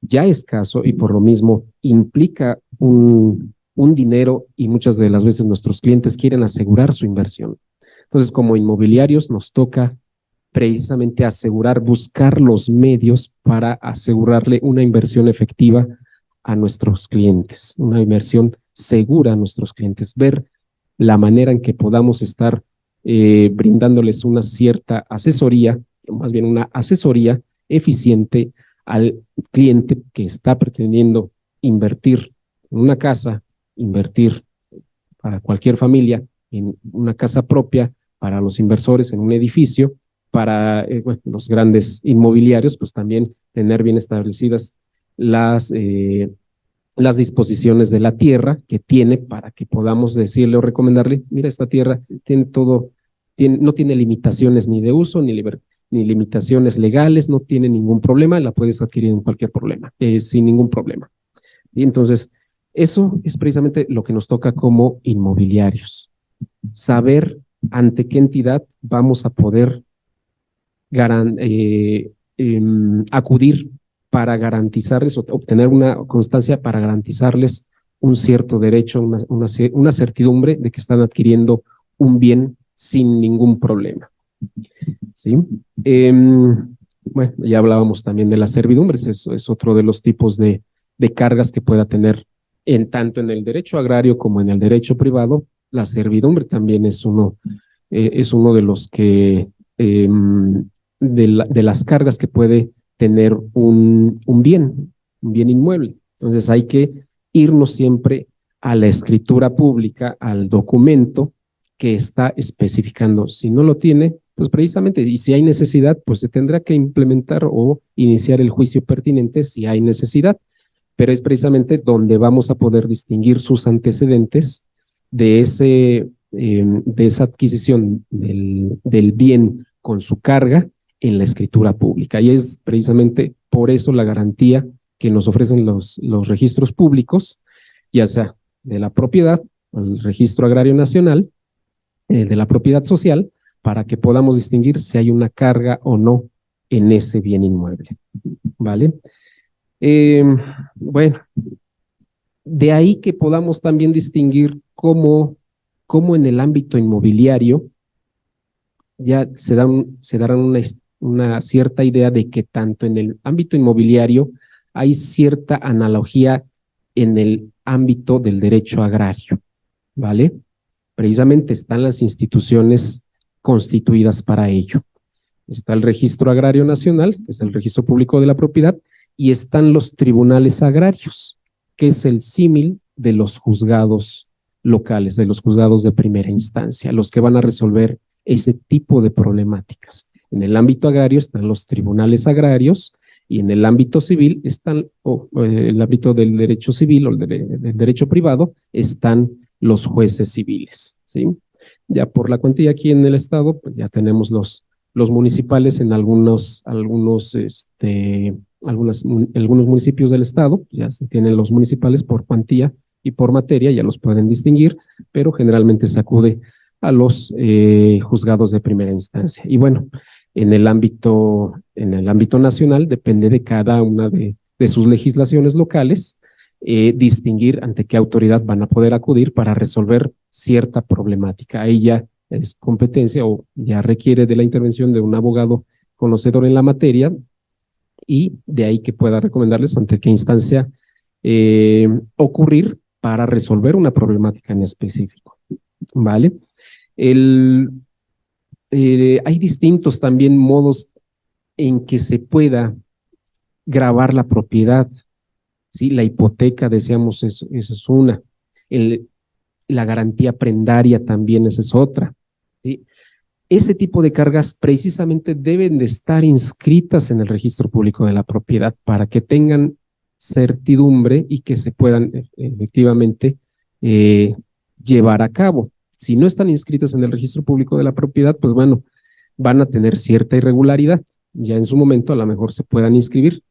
ya escaso y por lo mismo implica un dinero y muchas de las veces nuestros clientes quieren asegurar su inversión. Entonces, como inmobiliarios nos toca precisamente asegurar, buscar los medios para asegurarle una inversión efectiva a nuestros clientes, una inversión segura a nuestros clientes, ver la manera en que podamos estar brindándoles una cierta asesoría, más bien una asesoría eficiente al cliente que está pretendiendo invertir en una casa, invertir para cualquier familia en una casa propia, para los inversores en un edificio, para los grandes inmobiliarios, pues también tener bien establecidas las disposiciones de la tierra que tiene para que podamos decirle o recomendarle, mira, esta tierra tiene todo, no tiene limitaciones ni de uso ni limitaciones legales, no tiene ningún problema, la puedes adquirir en cualquier problema, sin ningún problema. Y entonces, eso es precisamente lo que nos toca como inmobiliarios, saber ante qué entidad vamos a poder acudir para garantizarles o obtener una constancia para garantizarles un cierto derecho, una certidumbre de que están adquiriendo un bien sin ningún problema. ¿Sí? Bueno, ya hablábamos también de las servidumbres, eso es otro de los tipos de cargas que pueda tener tanto en el derecho agrario como en el derecho privado. La servidumbre también es uno de los que de las cargas que puede tener un bien inmueble. Entonces hay que irnos siempre a la escritura pública, al documento que está especificando. Si no lo tiene, pues precisamente, y si hay necesidad, pues se tendrá que implementar o iniciar el juicio pertinente si hay necesidad, pero es precisamente donde vamos a poder distinguir sus antecedentes de esa adquisición del bien con su carga en la escritura pública. Y es precisamente por eso la garantía que nos ofrecen los registros públicos, ya sea de la propiedad, el Registro Agrario Nacional, de la propiedad social, para que podamos distinguir si hay una carga o no en ese bien inmueble. ¿Vale? Bueno, de ahí que podamos también distinguir cómo en el ámbito inmobiliario ya se darán una cierta idea de que tanto en el ámbito inmobiliario hay cierta analogía en el ámbito del derecho agrario, ¿vale? Precisamente están las instituciones constituidas para ello. Está el Registro Agrario Nacional, que es el Registro Público de la Propiedad, y están los tribunales agrarios, que es el símil de los juzgados locales, de los juzgados de primera instancia, los que van a resolver ese tipo de problemáticas. En el ámbito agrario están los tribunales agrarios y en el ámbito civil están, el ámbito del derecho civil o del derecho privado, están los jueces civiles, ¿sí? Ya por la cuantía aquí en el estado, pues ya tenemos los municipales en algunos municipios del estado, ya se tienen los municipales por cuantía y por materia, ya los pueden distinguir, pero generalmente se acude a los juzgados de primera instancia. Y bueno, en el ámbito nacional depende de cada una de sus legislaciones locales, distinguir ante qué autoridad van a poder acudir para resolver cierta problemática. Ahí ya es competencia o ya requiere de la intervención de un abogado conocedor en la materia, y de ahí que pueda recomendarles ante qué instancia ocurrir para resolver una problemática en específico. ¿Vale? Hay distintos también modos en que se pueda gravar la propiedad, ¿sí? La hipoteca, decíamos, eso es una. La garantía prendaria también, esa es otra, ¿sí? Ese tipo de cargas precisamente deben de estar inscritas en el registro público de la propiedad para que tengan certidumbre y que se puedan efectivamente llevar a cabo. Si no están inscritas en el registro público de la propiedad, pues bueno, van a tener cierta irregularidad. Ya en su momento a lo mejor se puedan inscribir,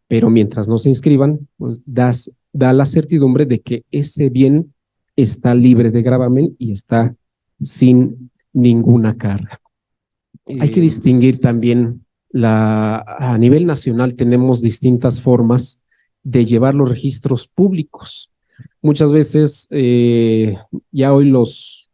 pero mientras no se inscriban, pues da la certidumbre de que ese bien está libre de gravamen y está sin ninguna carga. Hay que distinguir también, a nivel nacional tenemos distintas formas de llevar los registros públicos. Muchas veces ya hoy los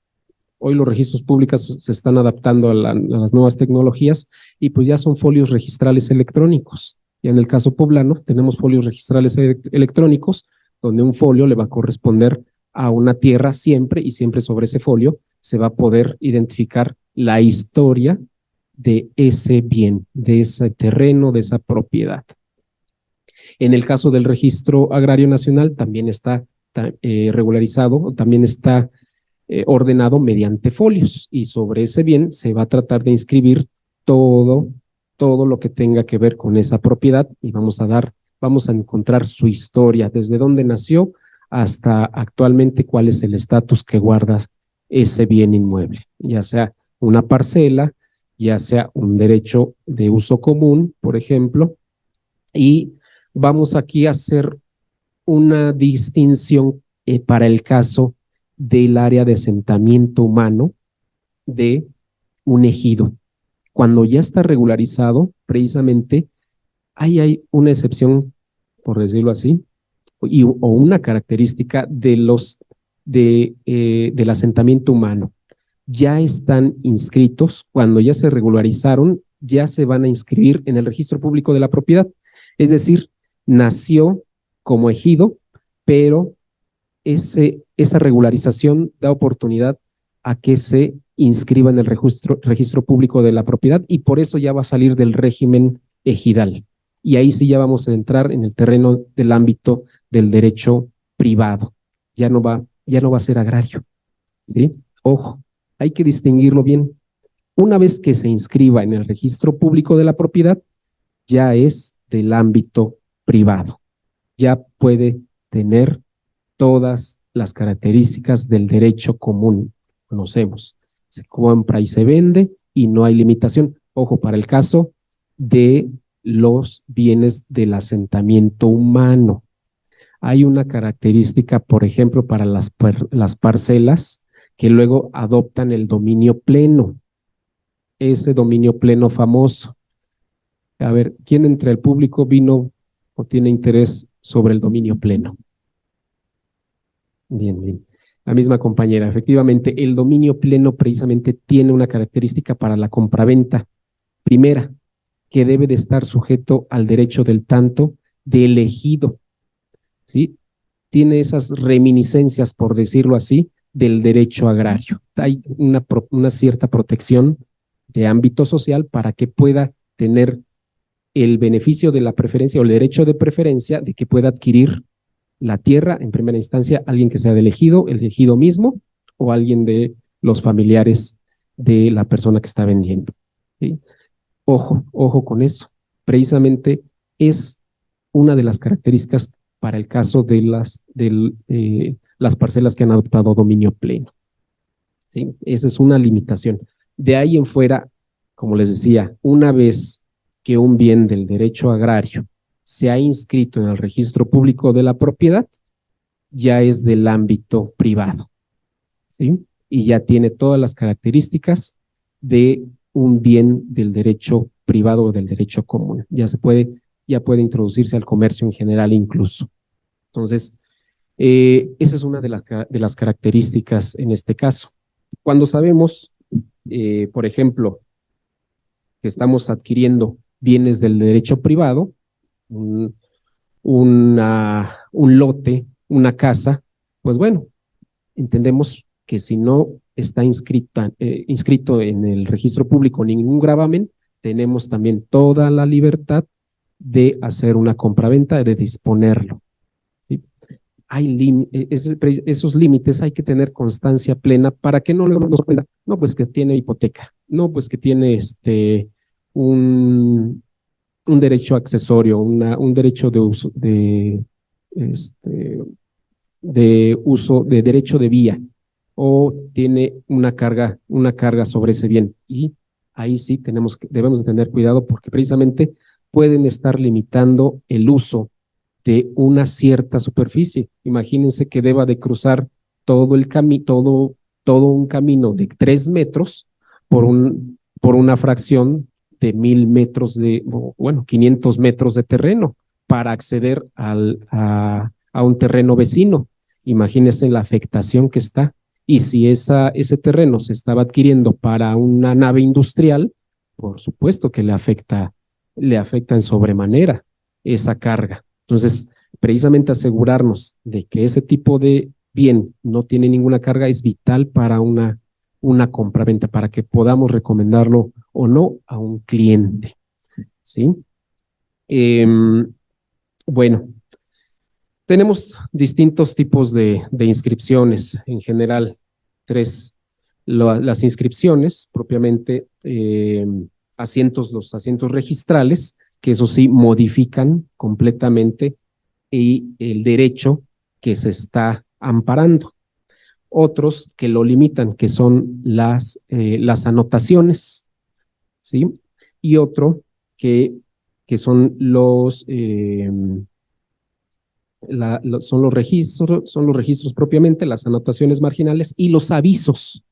registros públicos se están adaptando a las nuevas tecnologías y pues ya son folios registrales electrónicos. Y en el caso poblano tenemos folios registrales electrónicos donde un folio le va a corresponder a una tierra siempre, y siempre sobre ese folio se va a poder identificar la historia de ese bien, de ese terreno, de esa propiedad. En el caso del Registro Agrario Nacional también está regularizado, también está ordenado mediante folios, y sobre ese bien se va a tratar de inscribir todo lo que tenga que ver con esa propiedad, y vamos a encontrar su historia, desde dónde nació hasta actualmente cuál es el estatus que guarda ese bien inmueble, ya sea una parcela, ya sea un derecho de uso común, por ejemplo, y vamos aquí a hacer una distinción para el caso del área de asentamiento humano de un ejido. Cuando ya está regularizado, precisamente ahí hay una excepción, por decirlo así, o una característica del asentamiento humano. Ya están inscritos, cuando ya se regularizaron, ya se van a inscribir en el registro público de la propiedad. Es decir, nació como ejido, pero esa regularización da oportunidad a que se inscriba en el registro público de la propiedad, y por eso ya va a salir del régimen ejidal. Y ahí sí ya vamos a entrar en el terreno del ámbito del derecho privado. Ya no va a ser agrario, ¿sí? Ojo, hay que distinguirlo bien. Una vez que se inscriba en el registro público de la propiedad, ya es del ámbito privado. Ya puede tener todas las características del derecho común. Conocemos, se compra y se vende y no hay limitación. Ojo, para el caso de los bienes del asentamiento humano, hay una característica, por ejemplo, para las parcelas que luego adoptan el dominio pleno, ese dominio pleno famoso. A ver, ¿quién entre el público vino o tiene interés sobre el dominio pleno? Bien, bien. La misma compañera, efectivamente, el dominio pleno precisamente tiene una característica para la compraventa. Primera, que debe de estar sujeto al derecho del tanto del ejido, ¿sí? Tiene esas reminiscencias, por decirlo así, del derecho agrario. Hay una cierta protección de ámbito social para que pueda tener el beneficio de la preferencia o el derecho de preferencia de que pueda adquirir la tierra en primera instancia alguien que sea del ejido, el ejido mismo, o alguien de los familiares de la persona que está vendiendo, ¿sí? Ojo con eso. Precisamente es una de las características para el caso de las parcelas que han adoptado dominio pleno, ¿sí? Esa es una limitación. De ahí en fuera, como les decía, una vez que un bien del derecho agrario se ha inscrito en el registro público de la propiedad, ya es del ámbito privado, ¿sí? Y ya tiene todas las características de un bien del derecho privado o del derecho común. Ya puede introducirse al comercio en general incluso. Entonces, esa es una de las características en este caso. Cuando sabemos, por ejemplo, que estamos adquiriendo bienes del derecho privado, un, un lote, una casa, pues bueno, entendemos que si no está inscrito en el registro público ningún gravamen, tenemos también toda la libertad de hacer una compraventa, de disponerlo. ¿Sí? Esos límites hay que tener constancia plena para que no nos sorprenda. No, pues que tiene hipoteca, no, pues que tiene un, un derecho accesorio, un derecho de uso, este, de uso, de derecho de vía, o tiene una carga sobre ese bien. Y ahí sí debemos de tener cuidado porque precisamente pueden estar limitando el uso de una cierta superficie. Imagínense que deba de cruzar todo el camino, todo un camino de 3 metros por una fracción de 1000 metros bueno, 500 metros de terreno para acceder a un terreno vecino. Imagínense la afectación que está. Y si ese terreno se estaba adquiriendo para una nave industrial, por supuesto que le afecta en sobremanera esa carga. Entonces, precisamente asegurarnos de que ese tipo de bien no tiene ninguna carga es vital para una compraventa, para que podamos recomendarlo o no a un cliente. ¿Sí? Bueno, tenemos distintos tipos de inscripciones, en general, tres. Las inscripciones, propiamente, los asientos registrales, que eso sí modifican completamente el derecho que se está amparando. Otros que lo limitan, que son las anotaciones, ¿sí? Y otro que son son los registros propiamente, las anotaciones marginales y los avisos.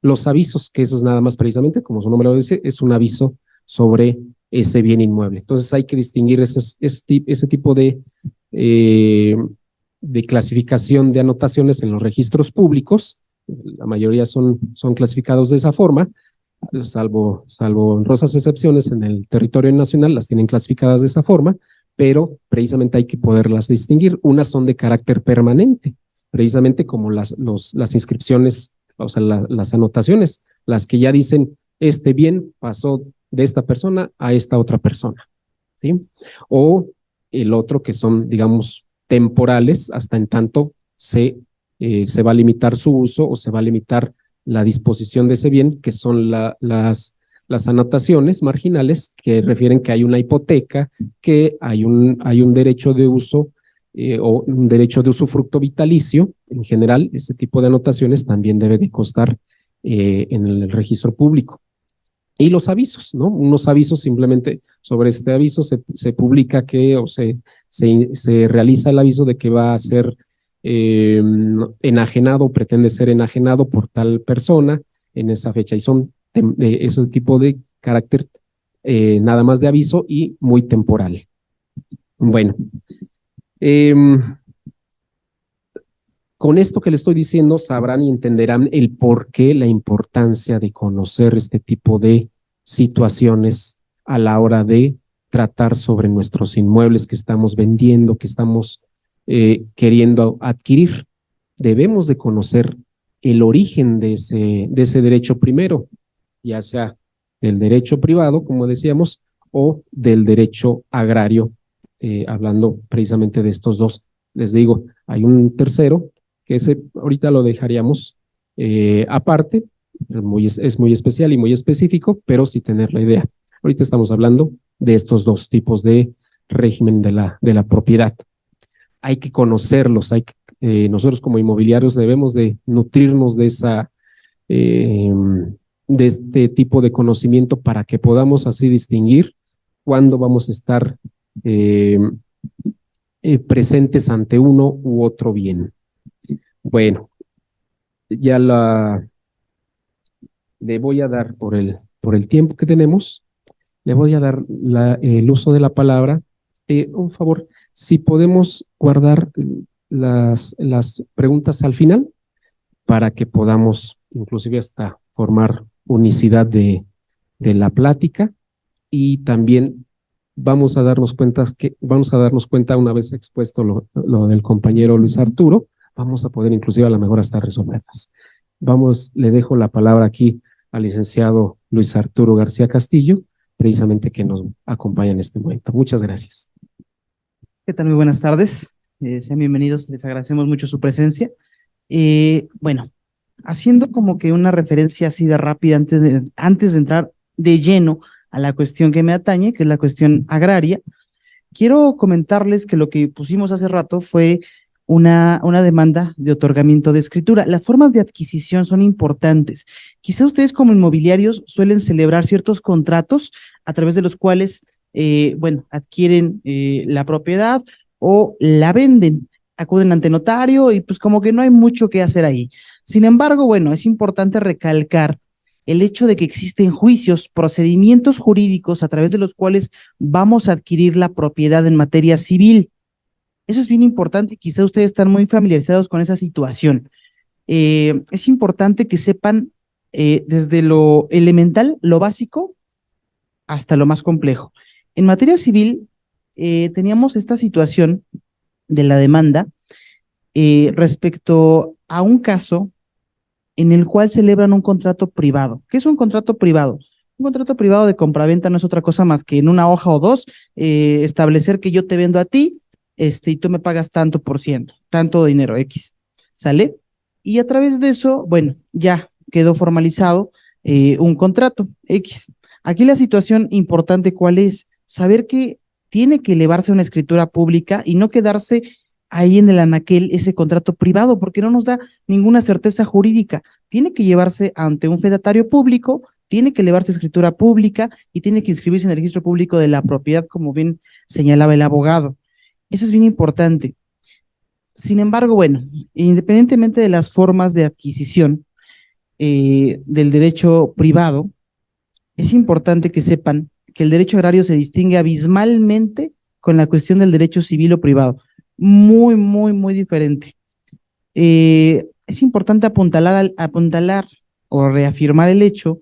Los avisos, que eso es nada más precisamente, como su nombre lo dice, es un aviso sobre ese bien inmueble. Entonces hay que distinguir ese tipo de clasificación de anotaciones en los registros públicos. La mayoría son clasificados de esa forma, salvo honrosas excepciones en el territorio nacional, las tienen clasificadas de esa forma, pero precisamente hay que poderlas distinguir. Unas son de carácter permanente, precisamente como las inscripciones, o sea, las anotaciones, las que ya dicen, este bien pasó de esta persona a esta otra persona, ¿sí? O el otro que son, digamos, temporales, hasta en tanto se va a limitar su uso o se va a limitar la disposición de ese bien, que son las anotaciones marginales que refieren que hay una hipoteca, que hay un derecho de uso o un derecho de usufructo vitalicio. En general, ese tipo de anotaciones también debe de constar en el registro público. Y los avisos, ¿no? Unos avisos simplemente sobre este aviso se publica o se realiza el aviso de que va a ser enajenado, pretende ser enajenado por tal persona en esa fecha. Y son ese tipo de carácter nada más de aviso y muy temporal. Bueno, con esto que le estoy diciendo sabrán y entenderán el por qué, la importancia de conocer este tipo de situaciones a la hora de tratar sobre nuestros inmuebles que estamos vendiendo, que estamos queriendo adquirir. Debemos de conocer el origen de ese derecho primero, ya sea del derecho privado, como decíamos, o del derecho agrario, hablando precisamente de estos dos. Les digo, hay un tercero, que ese ahorita lo dejaríamos aparte, es muy especial y muy específico, pero sí tener la idea. Ahorita estamos hablando de estos dos tipos de régimen de la propiedad. Hay que conocerlos, nosotros como inmobiliarios debemos de nutrirnos de este tipo de conocimiento para que podamos así distinguir cuándo vamos a estar presentes ante uno u otro bien. Bueno, ya le voy a dar por el tiempo que tenemos, le voy a dar el uso de la palabra. Un favor, si podemos guardar las preguntas al final para que podamos inclusive hasta formar unicidad de la plática, y también vamos a darnos cuenta una vez expuesto lo del compañero Luis Arturo, vamos a poder inclusive a lo mejor hasta resolverlas. Le dejo la palabra aquí al licenciado Luis Arturo García Castillo, precisamente que nos acompaña en este momento. Muchas gracias. ¿Qué tal? Muy buenas tardes. Sean bienvenidos, les agradecemos mucho su presencia. Bueno, haciendo como que una referencia así de rápida antes de entrar de lleno a la cuestión que me atañe, que es la cuestión agraria, quiero comentarles que lo que pusimos hace rato fue una demanda de otorgamiento de escritura. Las formas de adquisición son importantes. Quizá ustedes como inmobiliarios suelen celebrar ciertos contratos a través de los cuales, bueno, adquieren la propiedad o la venden, acuden ante notario y pues como que no hay mucho que hacer ahí. Sin embargo, bueno, es importante recalcar el hecho de que existen juicios, procedimientos jurídicos a través de los cuales vamos a adquirir la propiedad en materia civil. Eso es bien importante y quizá ustedes están muy familiarizados con esa situación. Es importante que sepan desde lo elemental, lo básico, hasta lo más complejo. En materia civil, teníamos esta situación de la demanda respecto a un caso en el cual celebran un contrato privado. ¿Qué es un contrato privado? Un contrato privado de compraventa no es otra cosa más que en una hoja o dos establecer que yo te vendo a ti y tú me pagas tanto por ciento, tanto dinero X, ¿sale? Y a través de eso, bueno, ya quedó formalizado un contrato X. Aquí la situación importante, ¿cuál es? Saber que tiene que elevarse una escritura pública y no quedarse ahí en el anaquel ese contrato privado, porque no nos da ninguna certeza jurídica. Tiene que llevarse ante un fedatario público, tiene que elevarse escritura pública y tiene que inscribirse en el registro público de la propiedad, como bien señalaba el abogado. Eso es bien importante. Sin embargo, bueno, independientemente de las formas de adquisición del derecho privado, es importante que sepan que el derecho agrario se distingue abismalmente con la cuestión del derecho civil o privado. Muy, muy, muy diferente. Es importante apuntalar o reafirmar el hecho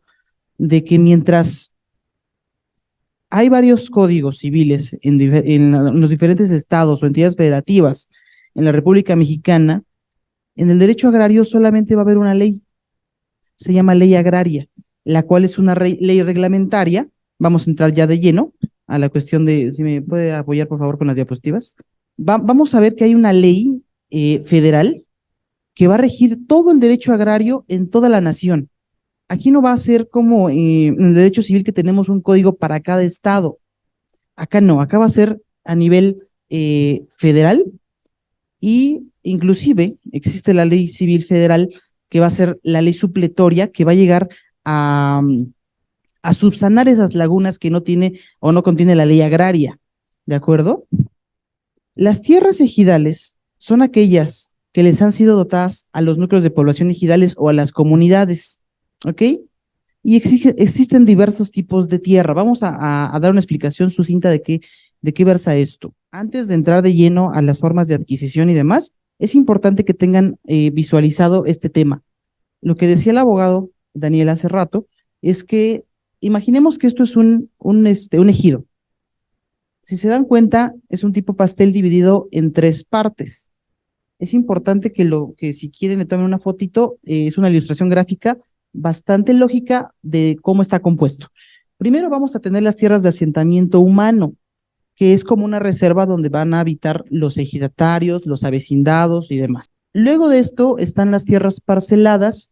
de que mientras hay varios códigos civiles en los diferentes estados o entidades federativas en la República Mexicana, en el derecho agrario solamente va a haber una ley, se llama ley agraria, la cual es una ley reglamentaria. Vamos a entrar ya de lleno a la cuestión de, si me puede apoyar por favor con las diapositivas. Vamos a ver que hay una ley federal que va a regir todo el derecho agrario en toda la nación. Aquí no va a ser como en el derecho civil que tenemos un código para cada estado. Acá no, acá va a ser a nivel federal y inclusive existe la ley civil federal que va a ser la ley supletoria que va a llegar a subsanar esas lagunas que no tiene o no contiene la ley agraria. ¿De acuerdo? Las tierras ejidales son aquellas que les han sido dotadas a los núcleos de población ejidales o a las comunidades, ¿ok? Y existen diversos tipos de tierra. Vamos a dar una explicación sucinta de qué versa esto. Antes de entrar de lleno a las formas de adquisición y demás, es importante que tengan visualizado este tema. Lo que decía el abogado Daniel hace rato es que imaginemos que esto es un ejido. Si se dan cuenta, es un tipo pastel dividido en tres partes. Es importante que si quieren le tomen una fotito, es una ilustración gráfica bastante lógica de cómo está compuesto. Primero vamos a tener las tierras de asentamiento humano, que es como una reserva donde van a habitar los ejidatarios, los avecindados y demás. Luego de esto están las tierras parceladas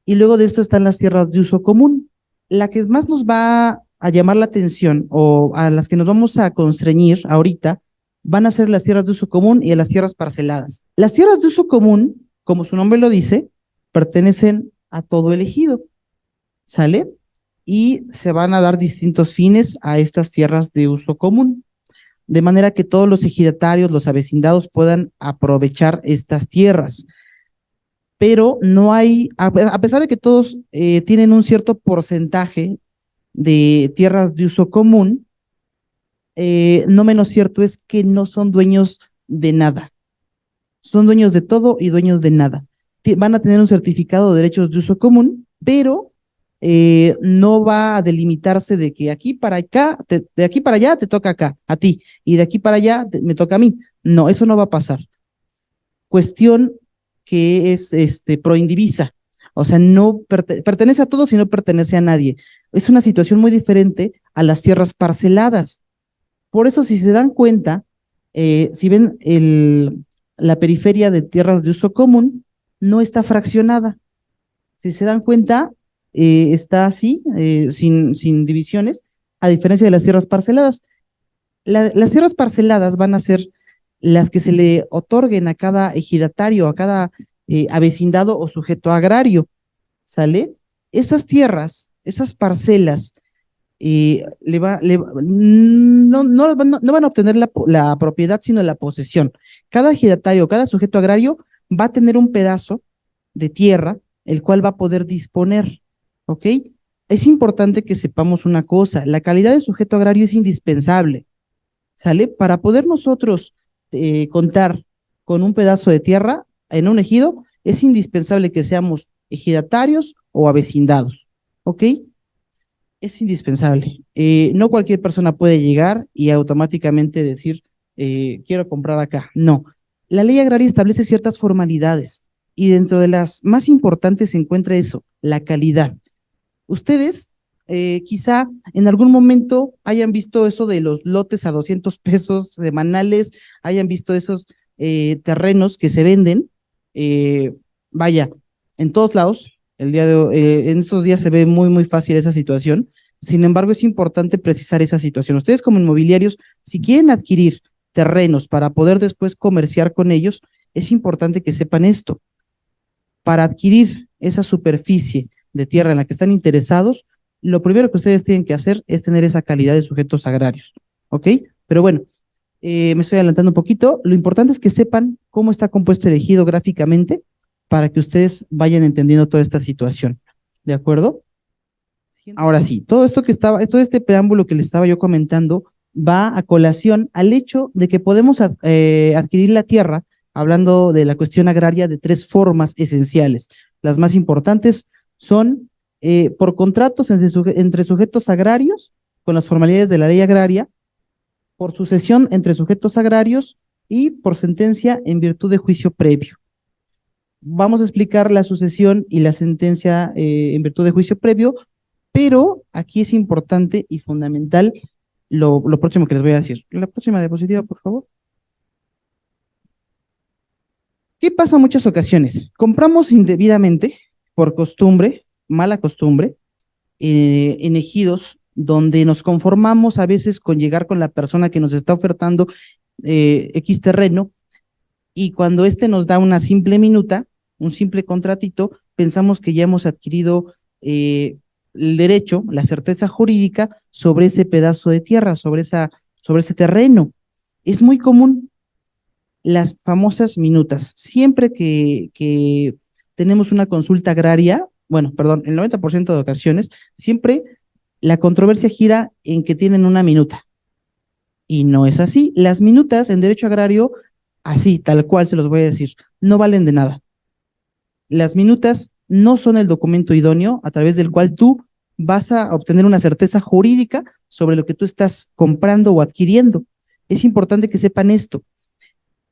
y luego de esto están las tierras de uso común. La que más nos va a llamar la atención o a las que nos vamos a constreñir ahorita van a ser las tierras de uso común y las tierras parceladas. Las tierras de uso común, como su nombre lo dice, pertenecen a todo el ejido, ¿sale? Y se van a dar distintos fines a estas tierras de uso común. de manera que todos los ejidatarios, los avecindados puedan aprovechar estas tierras. Pero no hay, a pesar de que todos tienen un cierto porcentaje de tierras de uso común, no menos cierto es que no son dueños de nada. Son dueños de todo y dueños de nada. Van a tener un certificado de derechos de uso común, pero no va a delimitarse de que aquí para acá, de aquí para allá te toca acá, a ti, y de aquí para allá me toca a mí. No, eso no va a pasar. Cuestión que es proindivisa, o sea, no pertenece a todos y no pertenece a nadie. Es una situación muy diferente a las tierras parceladas. Por eso, si se dan cuenta, si ven la periferia de tierras de uso común, no está fraccionada. Si se dan cuenta, está así, sin divisiones, a diferencia de las tierras parceladas. Las tierras parceladas van a ser las que se le otorguen a cada ejidatario, a cada avecindado o sujeto agrario, ¿sale? Esas tierras, esas parcelas, no van a obtener la propiedad, sino la posesión. Cada ejidatario, cada sujeto agrario va a tener un pedazo de tierra, el cual va a poder disponer, ¿ok? Es importante que sepamos una cosa, la calidad de sujeto agrario es indispensable, ¿sale? Para poder nosotros contar con un pedazo de tierra en un ejido, es indispensable que seamos ejidatarios o avecindados, ¿ok? Es indispensable. No cualquier persona puede llegar y automáticamente decir, quiero comprar acá. No. La ley agraria establece ciertas formalidades y dentro de las más importantes se encuentra eso, la calidad. Ustedes quizá en algún momento hayan visto eso de los lotes a 200 pesos semanales, hayan visto esos terrenos que se venden, vaya, en todos lados, en estos días se ve muy, muy fácil esa situación. Sin embargo, es importante precisar esa situación. Ustedes como inmobiliarios, si quieren adquirir terrenos para poder después comerciar con ellos, es importante que sepan esto. Para adquirir esa superficie de tierra en la que están interesados, lo primero que ustedes tienen que hacer es tener esa calidad de sujetos agrarios, ¿ok? Pero bueno, me estoy adelantando un poquito. Lo importante es que sepan cómo está compuesto el ejido gráficamente para que ustedes vayan entendiendo toda esta situación, ¿de acuerdo? Ahora sí, todo este preámbulo que les estaba yo comentando va a colación al hecho de que podemos adquirir la tierra, hablando de la cuestión agraria, de tres formas esenciales. Las más importantes son por contratos entre sujetos agrarios, con las formalidades de la ley agraria, por sucesión entre sujetos agrarios y por sentencia en virtud de juicio previo. Vamos a explicar la sucesión y la sentencia en virtud de juicio previo, pero aquí es importante y fundamental lo próximo que les voy a decir. La próxima diapositiva, por favor. ¿Qué pasa en muchas ocasiones? Compramos indebidamente, por costumbre, mala costumbre, en ejidos donde nos conformamos a veces con llegar con la persona que nos está ofertando X terreno, y cuando nos da una simple minuta, un simple contratito, pensamos que ya hemos adquirido el derecho, la certeza jurídica sobre ese pedazo de tierra, sobre ese terreno. Es muy común las famosas minutas. Siempre que tenemos una consulta agraria, bueno, perdón, el 90% de ocasiones, siempre la controversia gira en que tienen una minuta. Y no es así. Las minutas en derecho agrario, así, tal cual se los voy a decir, no valen de nada. Las minutas no son el documento idóneo a través del cual tú vas a obtener una certeza jurídica sobre lo que tú estás comprando o adquiriendo. Es importante que sepan esto.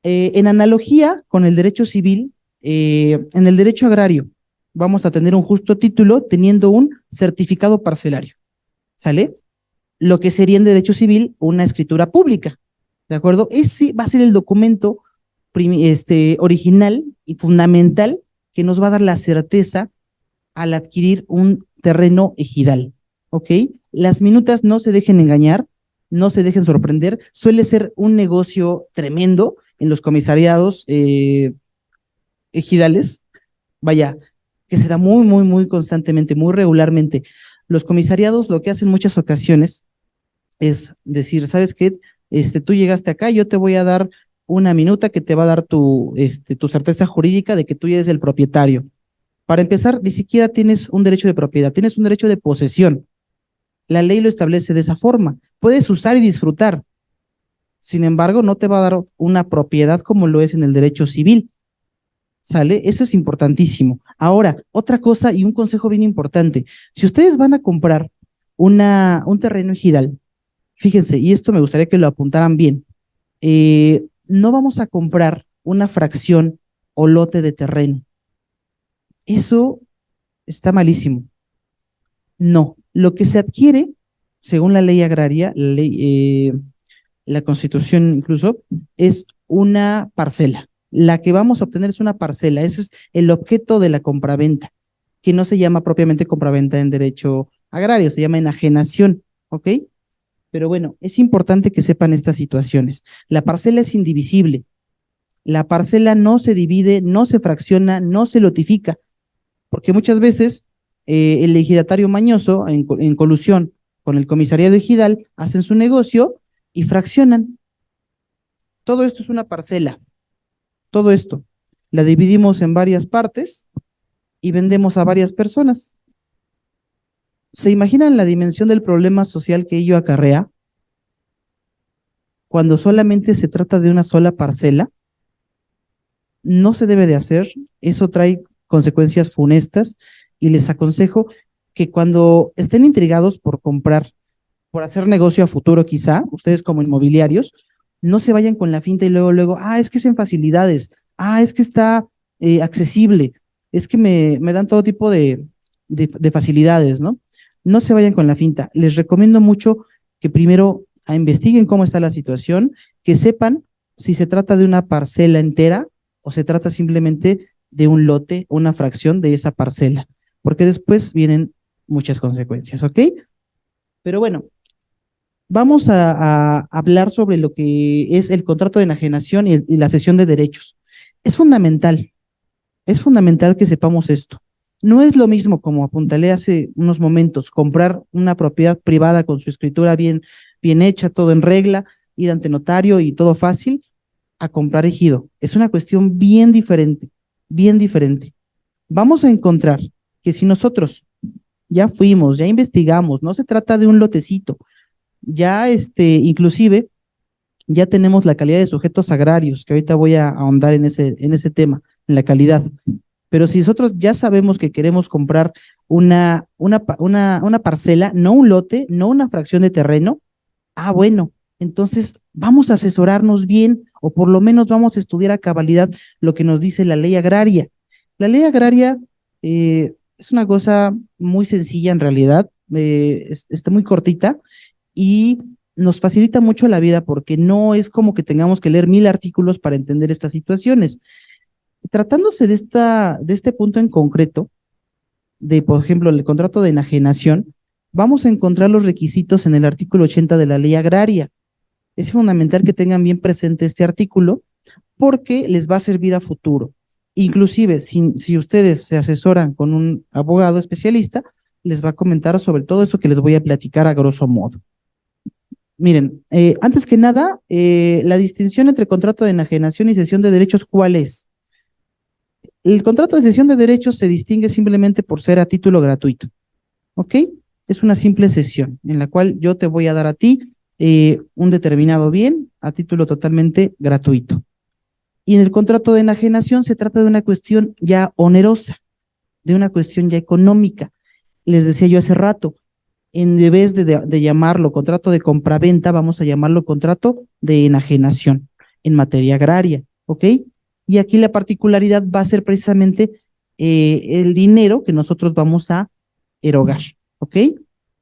En analogía con el derecho civil, en el derecho agrario vamos a tener un justo título teniendo un certificado parcelario, ¿sale? Lo que sería en derecho civil una escritura pública, ¿de acuerdo? Ese va a ser el documento original y fundamental que nos va a dar la certeza al adquirir un terreno ejidal, ¿ok? Las minutas no se dejen engañar, no se dejen sorprender, suele ser un negocio tremendo en los comisariados ejidales, vaya, que se da muy, muy, muy constantemente, muy regularmente. Los comisariados lo que hacen en muchas ocasiones es decir, ¿sabes qué? tú llegaste acá, yo te voy a dar una minuta que te va a dar tu certeza jurídica de que tú eres el propietario. Para empezar, ni siquiera tienes un derecho de propiedad, tienes un derecho de posesión. La ley lo establece de esa forma. Puedes usar y disfrutar. Sin embargo, no te va a dar una propiedad como lo es en el derecho civil. ¿Sale? Eso es importantísimo. Ahora, otra cosa y un consejo bien importante. Si ustedes van a comprar un terreno ejidal, fíjense, y esto me gustaría que lo apuntaran bien, no vamos a comprar una fracción o lote de terreno. Eso está malísimo. No, lo que se adquiere, según la ley agraria, la Constitución incluso, es una parcela. La que vamos a obtener es una parcela. Ese es el objeto de la compraventa, que no se llama propiamente compraventa en derecho agrario, se llama enajenación, ¿ok? Pero bueno, es importante que sepan estas situaciones. La parcela es indivisible. La parcela no se divide, no se fracciona, no se lotifica, porque muchas veces el ejidatario mañoso, en colusión con el comisariado ejidal, hacen su negocio y fraccionan. Todo esto es una parcela, todo esto. La dividimos en varias partes y vendemos a varias personas. ¿Se imaginan la dimensión del problema social que ello acarrea? Cuando solamente se trata de una sola parcela, no se debe de hacer, eso trae consecuencias funestas y les aconsejo que cuando estén intrigados por comprar, por hacer negocio a futuro quizá, ustedes como inmobiliarios, no se vayan con la finta y luego, es que es en facilidades, es que está accesible, es que me dan todo tipo de facilidades, ¿no? No se vayan con la finta. Les recomiendo mucho que primero investiguen cómo está la situación, que sepan si se trata de una parcela entera o se trata simplemente de un lote, una fracción de esa parcela, porque después vienen muchas consecuencias, ¿ok? Pero bueno, vamos a hablar sobre lo que es el contrato de enajenación y la cesión de derechos. Es fundamental que sepamos esto. No es lo mismo, como apuntalé hace unos momentos, comprar una propiedad privada con su escritura bien hecha, todo en regla, ir ante notario y todo fácil, a comprar ejido. Es una cuestión bien diferente, bien diferente. Vamos a encontrar que si nosotros ya fuimos, ya investigamos, no se trata de un lotecito, ya inclusive ya tenemos la calidad de sujetos agrarios, que ahorita voy a ahondar en ese tema, en la calidad. Pero si nosotros ya sabemos que queremos comprar una parcela, no un lote, no una fracción de terreno, bueno, entonces vamos a asesorarnos bien, o por lo menos vamos a estudiar a cabalidad lo que nos dice la ley agraria. La ley agraria es una cosa muy sencilla en realidad, está muy cortita y nos facilita mucho la vida porque no es como que tengamos que leer 1000 artículos para entender estas situaciones. Tratándose de este punto en concreto, por ejemplo, el contrato de enajenación, vamos a encontrar los requisitos en el artículo 80 de la ley agraria. Es fundamental que tengan bien presente este artículo porque les va a servir a futuro. Inclusive, si ustedes se asesoran con un abogado especialista, les va a comentar sobre todo eso que les voy a platicar a grosso modo. Miren, antes que nada, la distinción entre contrato de enajenación y cesión de derechos, ¿cuál es? El contrato de cesión de derechos se distingue simplemente por ser a título gratuito, ¿ok? Es una simple cesión en la cual yo te voy a dar a ti un determinado bien a título totalmente gratuito. Y en el contrato de enajenación se trata de una cuestión ya onerosa, de una cuestión ya económica. Les decía yo hace rato, en vez de llamarlo contrato de compraventa, vamos a llamarlo contrato de enajenación en materia agraria, ¿ok? Y aquí la particularidad va a ser precisamente el dinero que nosotros vamos a erogar, ¿ok?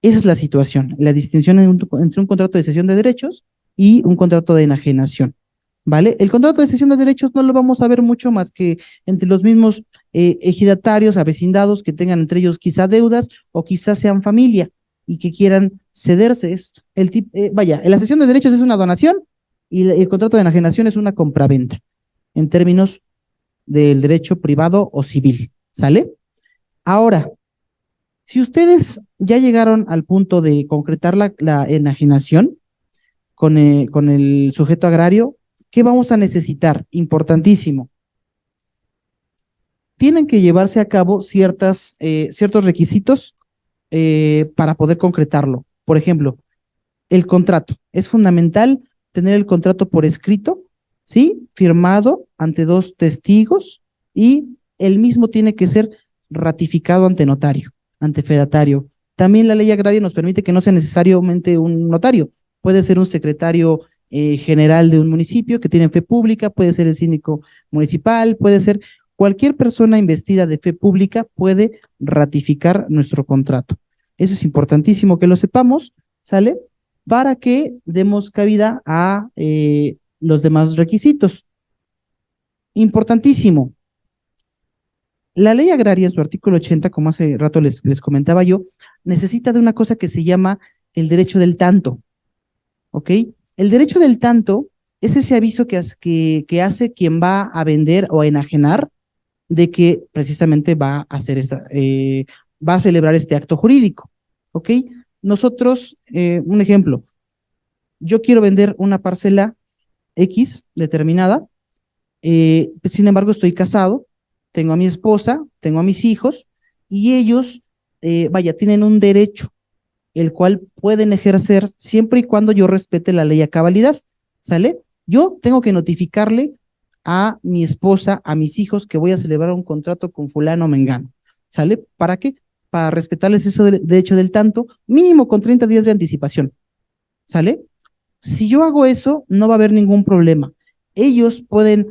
Esa es la situación, la distinción entre un contrato de cesión de derechos y un contrato de enajenación, ¿vale? El contrato de cesión de derechos no lo vamos a ver mucho más que entre los mismos ejidatarios, avecindados que tengan entre ellos quizá deudas o quizás sean familia y que quieran cederse. La cesión de derechos es una donación y el contrato de enajenación es una compraventa en términos del derecho privado o civil, ¿sale? Ahora, si ustedes ya llegaron al punto de concretar la enajenación, con el sujeto agrario, ¿qué vamos a necesitar? Importantísimo. Tienen que llevarse a cabo ciertos requisitos para poder concretarlo. Por ejemplo, el contrato. Es fundamental tener el contrato por escrito, ¿sí? Firmado ante 2 testigos y el mismo tiene que ser ratificado ante notario, ante fedatario. También la ley agraria nos permite que no sea necesariamente un notario, puede ser un secretario general de un municipio que tiene fe pública, puede ser el síndico municipal, puede ser cualquier persona investida de fe pública puede ratificar nuestro contrato. Eso es importantísimo que lo sepamos, ¿sale? Para que demos cabida a los demás requisitos. Importantísimo. La ley agraria, en su artículo 80, como hace rato les comentaba yo, necesita de una cosa que se llama el derecho del tanto. ¿Ok? El derecho del tanto es ese aviso que hace quien va a vender o a enajenar de que precisamente va a hacer va a celebrar este acto jurídico. ¿Ok? Nosotros, un ejemplo, yo quiero vender una parcela X determinada, sin embargo estoy casado, tengo a mi esposa, tengo a mis hijos, y ellos, vaya, tienen un derecho, el cual pueden ejercer siempre y cuando yo respete la ley a cabalidad, ¿sale? Yo tengo que notificarle a mi esposa, a mis hijos, que voy a celebrar un contrato con fulano o mengano, ¿sale? ¿Para qué? Para respetarles ese derecho del tanto, mínimo con 30 días de anticipación, ¿sale? Si yo hago eso, no va a haber ningún problema. Ellos pueden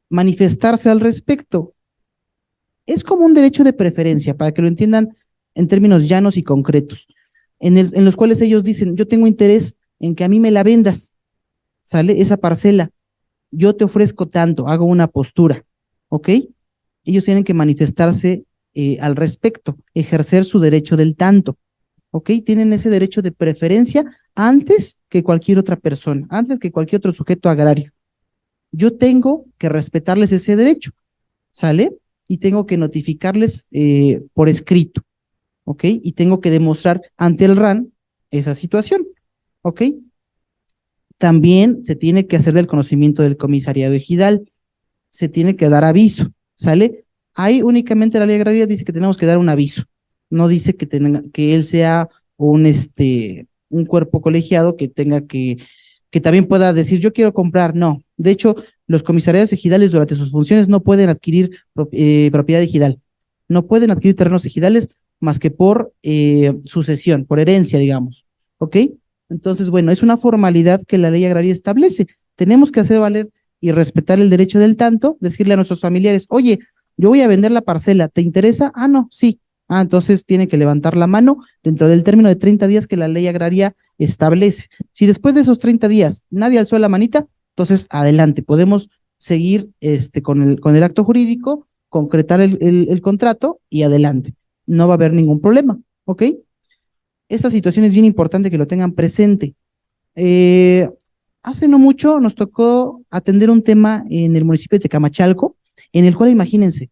manifestarse al respecto. Es como un derecho de preferencia, para que lo entiendan en términos llanos y concretos, en los cuales ellos dicen, yo tengo interés en que a mí me la vendas, ¿sale? Esa parcela, yo te ofrezco tanto, hago una postura, ¿ok? Ellos tienen que manifestarse al respecto, ejercer su derecho del tanto, ¿ok? Tienen ese derecho de preferencia antes que cualquier otra persona, antes que cualquier otro sujeto agrario. Yo tengo que respetarles ese derecho, ¿sale? Y tengo que notificarles por escrito, ¿ok? Y tengo que demostrar ante el RAN esa situación, ¿ok? También se tiene que hacer del conocimiento del comisariado ejidal, se tiene que dar aviso, ¿sale? Ahí únicamente la ley agraria dice que tenemos que dar un aviso, no dice que él sea un cuerpo colegiado que tenga que también pueda decir yo quiero comprar, no. De hecho, los comisariados ejidales durante sus funciones no pueden adquirir propiedad ejidal, no pueden adquirir terrenos ejidales más que por sucesión, por herencia, digamos, ¿ok? Entonces, bueno, es una formalidad que la ley agraria establece. Tenemos que hacer valer y respetar el derecho del tanto, decirle a nuestros familiares, oye, yo voy a vender la parcela, ¿te interesa? Ah, no, sí. Ah, entonces tiene que levantar la mano dentro del término de 30 días que la ley agraria establece. Si después de esos 30 días nadie alzó la manita, entonces adelante, podemos seguir con el acto jurídico, concretar el contrato y adelante. No va a haber ningún problema, ¿ok? Esta situación es bien importante que lo tengan presente. Eh, Hace no mucho nos tocó atender un tema en el municipio de Tecamachalco, en el cual imagínense,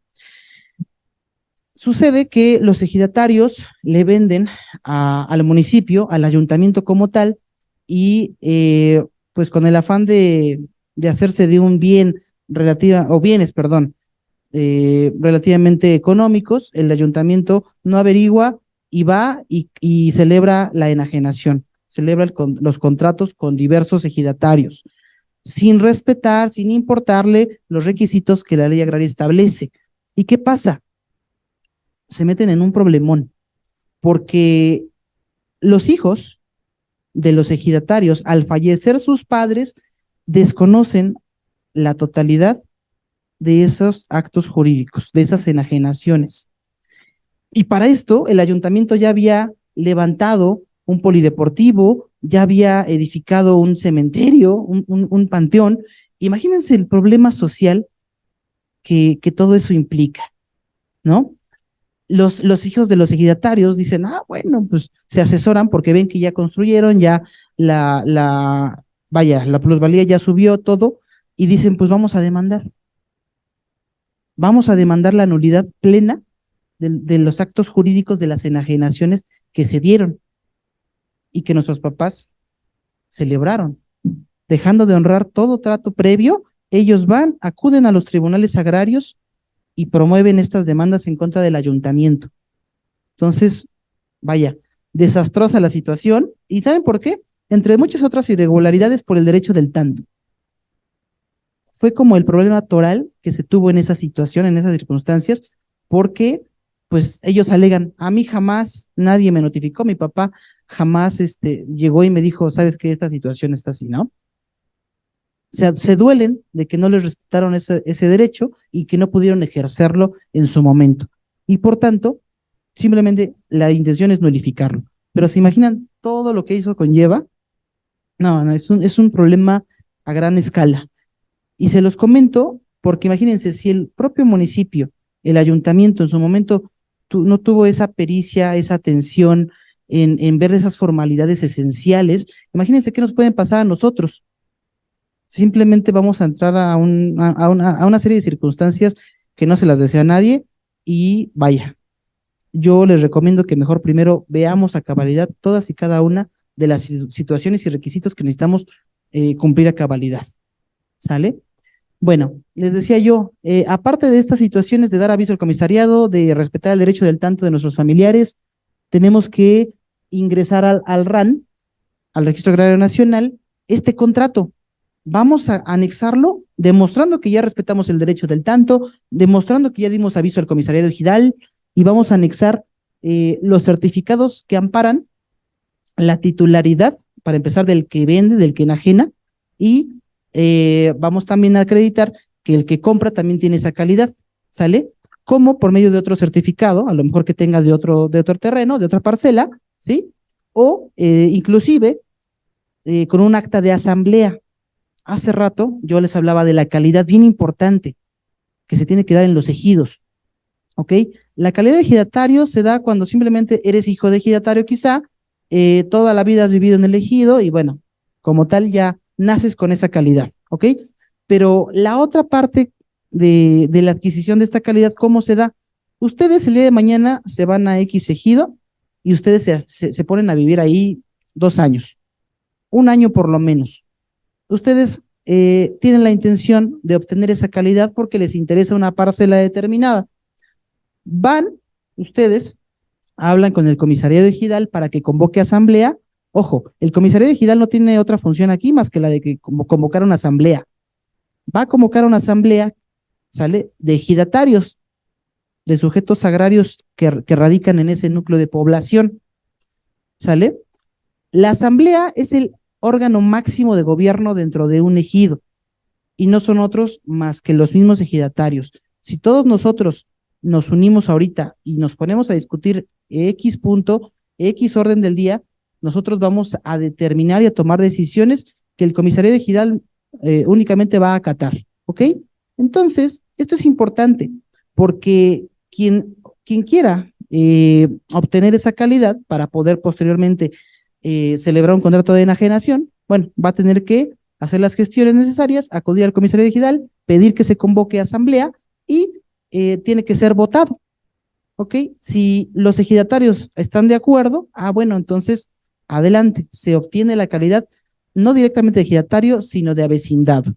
sucede que los ejidatarios le venden al municipio, al ayuntamiento como tal, y pues con el afán de hacerse de un bien o bienes, perdón, relativamente económicos, el ayuntamiento no averigua y va y celebra la enajenación, celebra los contratos con diversos ejidatarios, sin respetar, sin importarle los requisitos que la ley agraria establece. ¿Y qué pasa? Se meten en un problemón, porque los hijos de los ejidatarios, al fallecer sus padres, desconocen la totalidad de esos actos jurídicos, de esas enajenaciones. Y para esto, el ayuntamiento ya había levantado un polideportivo, ya había edificado un cementerio, un panteón. Imagínense el problema social que todo eso implica, ¿no? Los hijos de los ejidatarios dicen, ah, bueno, pues se asesoran porque ven que ya construyeron, ya la plusvalía ya subió todo, y dicen, pues vamos a demandar la nulidad plena de los actos jurídicos de las enajenaciones que se dieron y que nuestros papás celebraron, dejando de honrar todo trato previo, ellos van, acuden a los tribunales agrarios y promueven estas demandas en contra del ayuntamiento. Entonces, vaya, desastrosa la situación. ¿Y saben por qué? Entre muchas otras irregularidades por el derecho del tanto. Fue como el problema toral que se tuvo en esa situación, en esas circunstancias, porque pues ellos alegan, a mí jamás nadie me notificó, mi papá jamás llegó y me dijo, sabes que esta situación está así, ¿no? Se duelen de que no les respetaron ese derecho y que no pudieron ejercerlo en su momento. Y por tanto, simplemente la intención es nulificarlo. Pero se imaginan todo lo que eso conlleva. No, es un problema a gran escala. Y se los comento porque imagínense, si el propio municipio, el ayuntamiento en su momento no tuvo esa pericia, esa atención en ver esas formalidades esenciales, imagínense qué nos pueden pasar a nosotros. Simplemente vamos a entrar a una serie de circunstancias que no se las desea a nadie y vaya, yo les recomiendo que mejor primero veamos a cabalidad todas y cada una de las situaciones y requisitos que necesitamos cumplir a cabalidad. ¿Sale? Bueno, les decía yo, aparte de estas situaciones de dar aviso al comisariado, de respetar el derecho del tanto de nuestros familiares, tenemos que ingresar al RAN, al Registro Agrario Nacional, este contrato. Vamos a anexarlo, demostrando que ya respetamos el derecho del tanto, demostrando que ya dimos aviso al comisariado ejidal, y vamos a anexar los certificados que amparan la titularidad, para empezar, del que vende, del que enajena, y vamos también a acreditar que el que compra también tiene esa calidad, ¿sale? Como por medio de otro certificado, a lo mejor que tenga de otro terreno, de otra parcela, ¿sí? O inclusive con un acta de asamblea. Hace rato yo les hablaba de la calidad bien importante que se tiene que dar en los ejidos, ¿ok? La calidad de ejidatario se da cuando simplemente eres hijo de ejidatario quizá, toda la vida has vivido en el ejido y bueno, como tal ya naces con esa calidad, ¿ok? Pero la otra parte de la adquisición de esta calidad, ¿cómo se da? Ustedes el día de mañana se van a X ejido y ustedes se ponen a vivir ahí 2 años, 1 año por lo menos. Ustedes tienen la intención de obtener esa calidad porque les interesa una parcela determinada. Van ustedes, hablan con el comisariado ejidal para que convoque asamblea. Ojo, el comisariado ejidal no tiene otra función aquí más que la de que convocar una asamblea. Va a convocar una asamblea, ¿sale? De ejidatarios, de sujetos agrarios que radican en ese núcleo de población, ¿sale? La asamblea es el órgano máximo de gobierno dentro de un ejido y no son otros más que los mismos ejidatarios. Si todos nosotros nos unimos ahorita y nos ponemos a discutir X punto, X orden del día, nosotros vamos a determinar y a tomar decisiones que el comisariado ejidal únicamente va a acatar, ¿ok? Entonces, esto es importante porque quien quiera obtener esa calidad para poder posteriormente celebrar un contrato de enajenación, bueno, va a tener que hacer las gestiones necesarias, acudir al comisario ejidal, pedir que se convoque asamblea y tiene que ser votado, ¿ok? Si los ejidatarios están de acuerdo, bueno, entonces adelante, se obtiene la calidad no directamente de ejidatario, sino de avecindado.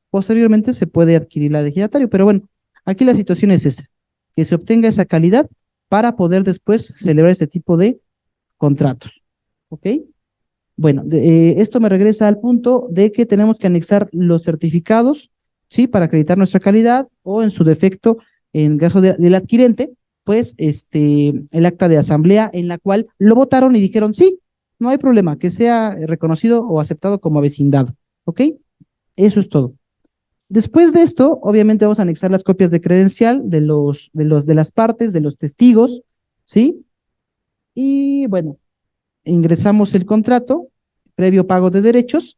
Posteriormente se puede adquirir la de ejidatario, pero bueno, aquí la situación es esa, que se obtenga esa calidad para poder después celebrar este tipo de contratos, ¿ok? Bueno, esto me regresa al punto de que tenemos que anexar los certificados, ¿sí? Para acreditar nuestra calidad o en su defecto, en caso del adquirente, pues el acta de asamblea en la cual lo votaron y dijeron, sí, no hay problema, que sea reconocido o aceptado como avecindado, ¿ok? Eso es todo. Después de esto, obviamente vamos a anexar las copias de credencial de las partes, de los testigos, ¿sí? Y bueno, ingresamos el contrato, previo pago de derechos,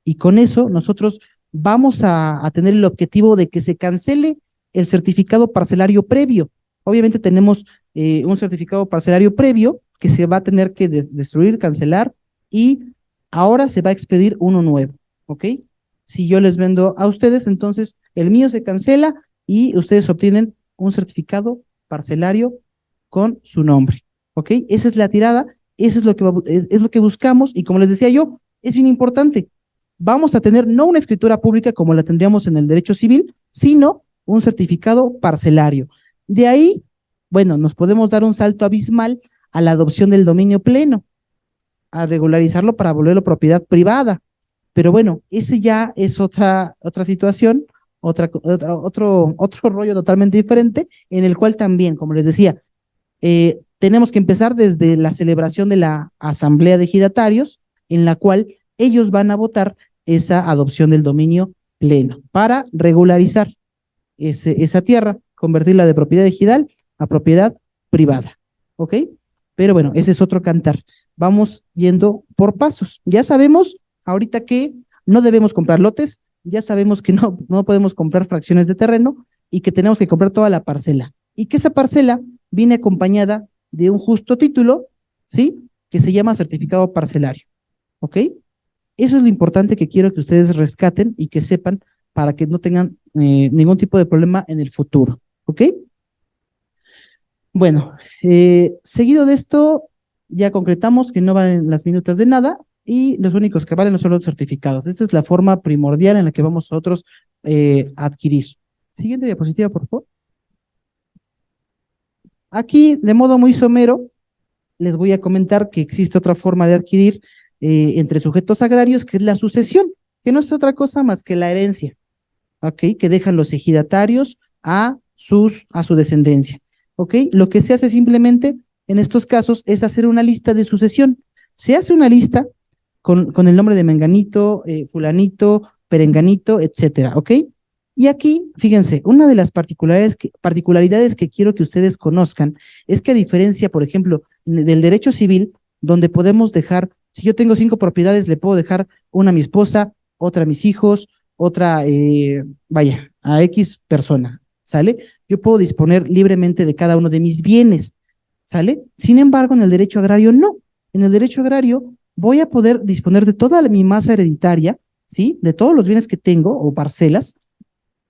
y con eso nosotros vamos a tener el objetivo de que se cancele el certificado parcelario previo. Obviamente tenemos un certificado parcelario previo que se va a tener que destruir, cancelar, y ahora se va a expedir uno nuevo, ¿ok? Si yo les vendo a ustedes, entonces el mío se cancela y ustedes obtienen un certificado parcelario con su nombre, ¿ok? Esa es la tirada, eso es lo que buscamos, y como les decía yo, es bien importante. Vamos a tener no una escritura pública como la tendríamos en el derecho civil, sino un certificado parcelario. De ahí, bueno, nos podemos dar un salto abismal a la adopción del dominio pleno, a regularizarlo para volverlo propiedad privada. Pero bueno, ese ya es otra situación, otro rollo totalmente diferente, en el cual también, como les decía, tenemos que empezar desde la celebración de la asamblea de ejidatarios, en la cual ellos van a votar esa adopción del dominio pleno para regularizar esa tierra, convertirla de propiedad ejidal a propiedad privada. ¿Ok? Pero bueno, ese es otro cantar. Vamos yendo por pasos. Ya sabemos ahorita que no debemos comprar lotes, ya sabemos que no podemos comprar fracciones de terreno y que tenemos que comprar toda la parcela. Y que esa parcela viene acompañada de un justo título, ¿sí? Que se llama certificado parcelario. ¿Ok? Eso es lo importante que quiero que ustedes rescaten y que sepan para que no tengan ningún tipo de problema en el futuro. ¿Ok? Bueno, seguido de esto, ya concretamos que no valen las minutas de nada y los únicos que valen son los certificados. Esta es la forma primordial en la que vamos nosotros a adquirir. Siguiente diapositiva, por favor. Aquí, de modo muy somero, les voy a comentar que existe otra forma de adquirir entre sujetos agrarios, que es la sucesión, que no es otra cosa más que la herencia, ¿ok? Que dejan los ejidatarios a su descendencia, ¿ok? Lo que se hace simplemente en estos casos es hacer una lista de sucesión. Se hace una lista con el nombre de Menganito, Fulanito, Perenganito, etcétera, ¿ok? Y aquí, fíjense, una de las particularidades que quiero que ustedes conozcan es que a diferencia, por ejemplo, del derecho civil, donde podemos dejar, si yo tengo 5 propiedades, le puedo dejar una a mi esposa, otra a mis hijos, otra, vaya, a X persona, ¿sale? Yo puedo disponer libremente de cada uno de mis bienes, ¿sale? Sin embargo, en el derecho agrario no. En el derecho agrario voy a poder disponer de toda mi masa hereditaria, ¿sí? De todos los bienes que tengo o parcelas,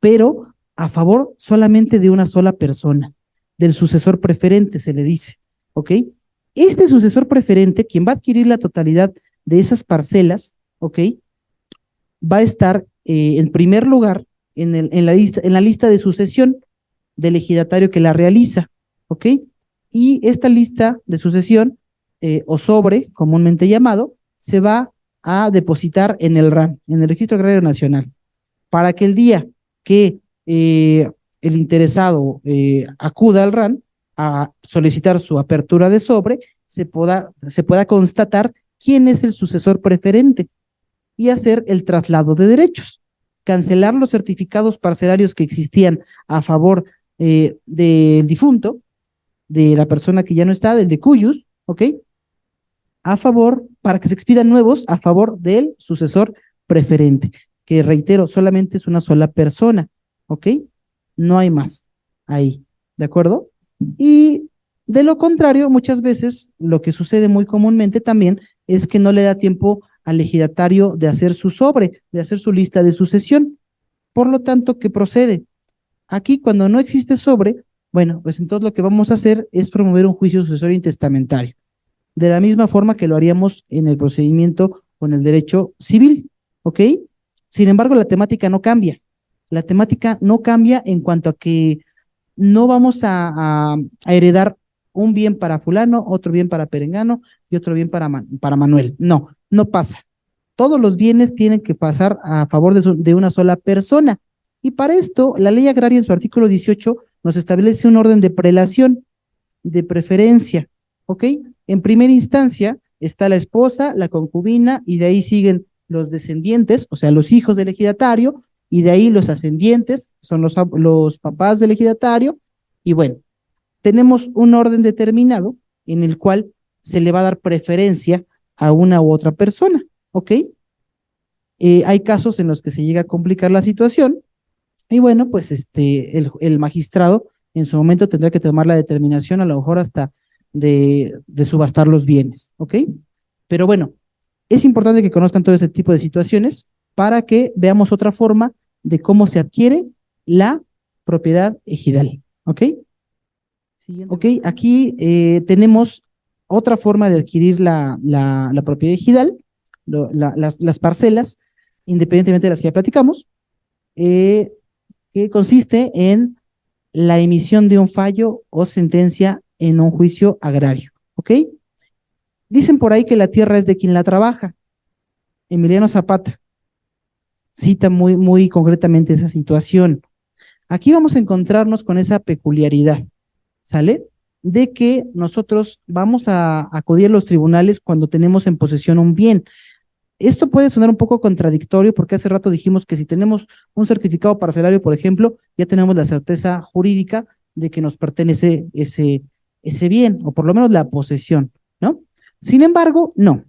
pero a favor solamente de una sola persona, del sucesor preferente, se le dice, ¿ok? Este sucesor preferente, quien va a adquirir la totalidad de esas parcelas, ¿ok? Va a estar en primer lugar en la lista de sucesión del ejidatario que la realiza, ¿ok? Y esta lista de sucesión, o sobre, comúnmente llamado, se va a depositar en el RAN, en el Registro Agrario Nacional, para que el día que el interesado acuda al RAN a solicitar su apertura de sobre, se pueda constatar quién es el sucesor preferente y hacer el traslado de derechos, cancelar los certificados parcelarios que existían a favor del difunto, de la persona que ya no está, del de cuyos, ¿ok? A favor, para que se expidan nuevos a favor del sucesor preferente, que reitero, solamente es una sola persona, ¿ok? No hay más ahí, ¿de acuerdo? Y de lo contrario, muchas veces lo que sucede muy comúnmente también es que no le da tiempo al ejidatario de hacer su sobre, de hacer su lista de sucesión. Por lo tanto, ¿qué procede? Aquí, cuando no existe sobre, bueno, pues entonces lo que vamos a hacer es promover un juicio sucesorio intestamentario, de la misma forma que lo haríamos en el procedimiento con el derecho civil, ¿ok? Sin embargo, la temática no cambia. La temática no cambia en cuanto a que no vamos a heredar un bien para fulano, otro bien para Perengano y otro bien para Manuel. No, no pasa. Todos los bienes tienen que pasar a favor de una sola persona. Y para esto, la ley agraria en su artículo 18 nos establece un orden de prelación, de preferencia, ¿ok? En primera instancia está la esposa, la concubina, y de ahí siguen los descendientes, o sea, los hijos del ejidatario, y de ahí los ascendientes, son los papás del ejidatario, y bueno, tenemos un orden determinado en el cual se le va a dar preferencia a una u otra persona, ¿ok? Hay casos en los que se llega a complicar la situación, y bueno, pues el magistrado en su momento tendrá que tomar la determinación, a lo mejor hasta de subastar los bienes, ¿ok? Pero bueno, es importante que conozcan todo ese tipo de situaciones para que veamos otra forma de cómo se adquiere la propiedad ejidal, ¿ok? Ok, aquí tenemos otra forma de adquirir la propiedad ejidal, las parcelas, independientemente de las que ya platicamos, que consiste en la emisión de un fallo o sentencia en un juicio agrario, ¿ok? Dicen por ahí que la tierra es de quien la trabaja. Emiliano Zapata cita muy concretamente esa situación. Aquí vamos a encontrarnos con esa peculiaridad, ¿sale? De que nosotros vamos a acudir a los tribunales cuando tenemos en posesión un bien. Esto puede sonar un poco contradictorio porque hace rato dijimos que si tenemos un certificado parcelario, por ejemplo, ya tenemos la certeza jurídica de que nos pertenece ese bien, o por lo menos la posesión, ¿no? Sin embargo, no.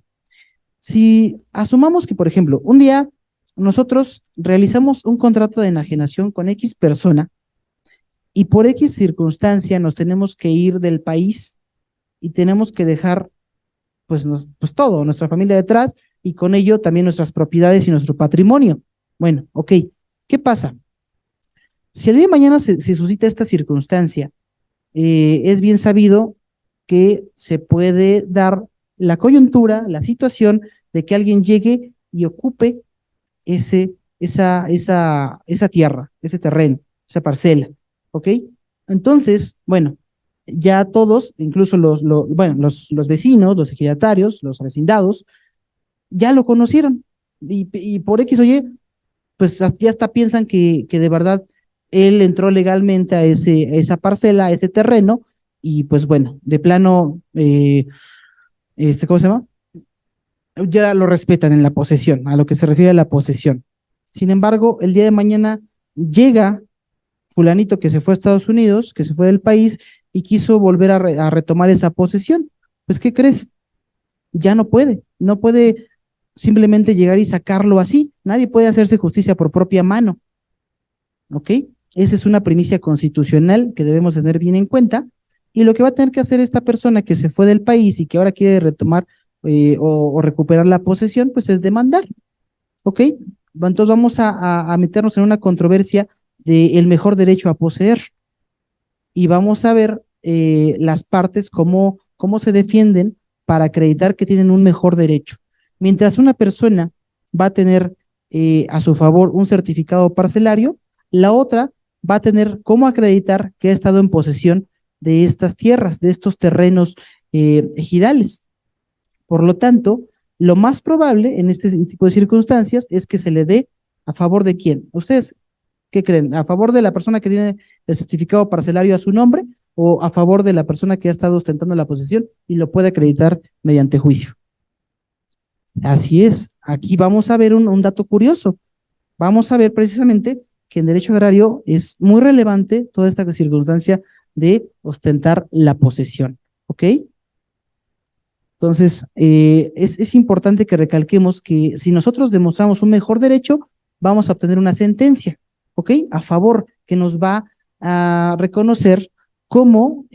Si asumamos que, por ejemplo, un día nosotros realizamos un contrato de enajenación con X persona y por X circunstancia nos tenemos que ir del país y tenemos que dejar pues todo, nuestra familia detrás y con ello también nuestras propiedades y nuestro patrimonio. Bueno, ok, ¿qué pasa? Si el día de mañana se suscita esta circunstancia, es bien sabido que se puede dar la coyuntura, la situación de que alguien llegue y ocupe esa tierra, ese terreno, esa parcela, ¿ok? Entonces, bueno, ya todos, incluso los vecinos, los ejidatarios, los vecindados, ya lo conocieron y por X o Y, pues ya hasta piensan que de verdad él entró legalmente a esa parcela, a ese terreno, y pues bueno, de plano, ¿cómo se llama? Ya lo respetan en la posesión, a lo que se refiere a la posesión. Sin embargo, el día de mañana llega fulanito que se fue a Estados Unidos, que se fue del país y quiso volver a retomar esa posesión. Pues, ¿qué crees? Ya no puede simplemente llegar y sacarlo así. Nadie puede hacerse justicia por propia mano, ¿ok? Esa es una primicia constitucional que debemos tener bien en cuenta. Y lo que va a tener que hacer esta persona que se fue del país y que ahora quiere retomar o recuperar la posesión, pues es demandar, ¿ok? Entonces vamos a meternos en una controversia del mejor derecho a poseer y vamos a ver las partes cómo se defienden para acreditar que tienen un mejor derecho. Mientras una persona va a tener a su favor un certificado parcelario, la otra va a tener cómo acreditar que ha estado en posesión de estas tierras, de estos terrenos ejidales. Por lo tanto, lo más probable en este tipo de circunstancias es que se le dé a favor de quién. ¿Ustedes qué creen? ¿A favor de la persona que tiene el certificado parcelario a su nombre o a favor de la persona que ha estado ostentando la posesión y lo puede acreditar mediante juicio? Así es, aquí vamos a ver un dato curioso. Vamos a ver precisamente que en derecho agrario es muy relevante toda esta circunstancia de ostentar la posesión, ¿ok? Entonces, es importante que recalquemos que si nosotros demostramos un mejor derecho, vamos a obtener una sentencia, ¿ok? A favor, que nos va a reconocer como,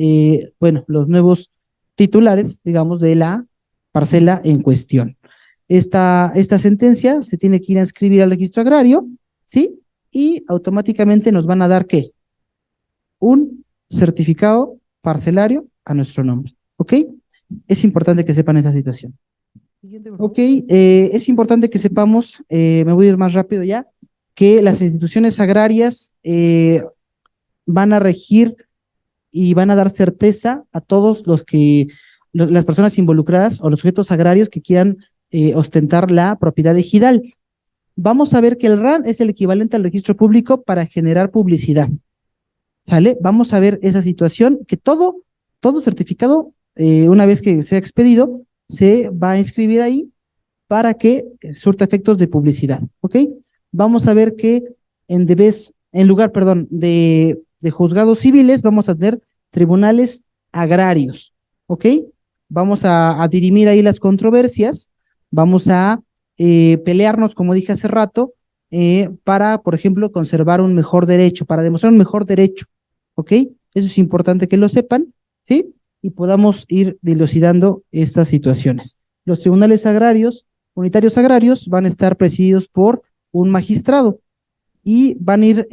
bueno, los nuevos titulares, digamos, de la parcela en cuestión. Esta sentencia se tiene que ir a inscribir al registro agrario, ¿sí? Y automáticamente nos van a dar, ¿qué? Un certificado parcelario a nuestro nombre, ¿ok? Es importante que sepan esa situación. Ok, es importante que sepamos, me voy a ir más rápido ya, que las instituciones agrarias van a regir y van a dar certeza a todos las personas involucradas o los sujetos agrarios que quieran ostentar la propiedad ejidal. Vamos a ver que el RAN es el equivalente al registro público para generar publicidad. ¿Sale? Vamos a ver esa situación, que todo certificado, una vez que sea expedido, se va a inscribir ahí para que surta efectos de publicidad, ¿ok? Vamos a ver que en lugar, perdón, de juzgados civiles, vamos a tener tribunales agrarios, ¿ok? Vamos a dirimir ahí las controversias, vamos a pelearnos, como dije hace rato, para, por ejemplo, conservar un mejor derecho, para demostrar un mejor derecho, ¿ok? Eso es importante que lo sepan, ¿sí? Y podamos ir dilucidando estas situaciones. Los tribunales agrarios, unitarios agrarios, van a estar presididos por un magistrado y van a ir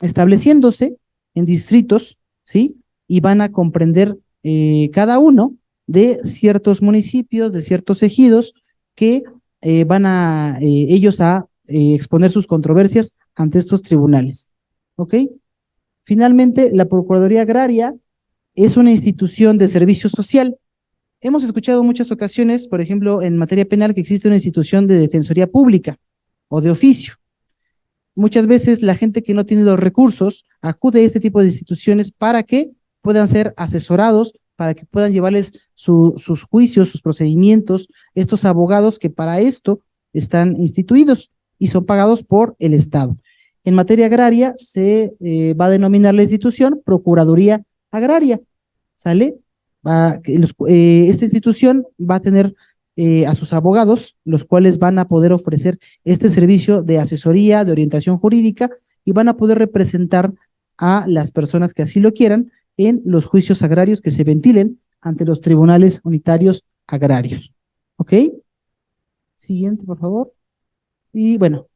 estableciéndose en distritos, ¿sí? Y van a comprender cada uno de ciertos municipios, de ciertos ejidos que van a ellos a exponer sus controversias ante estos tribunales. ¿Ok? Finalmente, la Procuraduría Agraria es una institución de servicio social. Hemos escuchado en muchas ocasiones, por ejemplo, en materia penal, que existe una institución de defensoría pública o de oficio. Muchas veces la gente que no tiene los recursos acude a este tipo de instituciones para que puedan ser asesorados, para que puedan llevarles sus juicios, sus procedimientos, estos abogados que para esto están instituidos y son pagados por el Estado. En materia agraria se va a denominar la institución Procuraduría Agraria, ¿sale? Esta institución va a tener a sus abogados, los cuales van a poder ofrecer este servicio de asesoría, de orientación jurídica, y van a poder representar a las personas que así lo quieran en los juicios agrarios que se ventilen ante los tribunales unitarios agrarios. ¿Ok? Siguiente, por favor. Y bueno,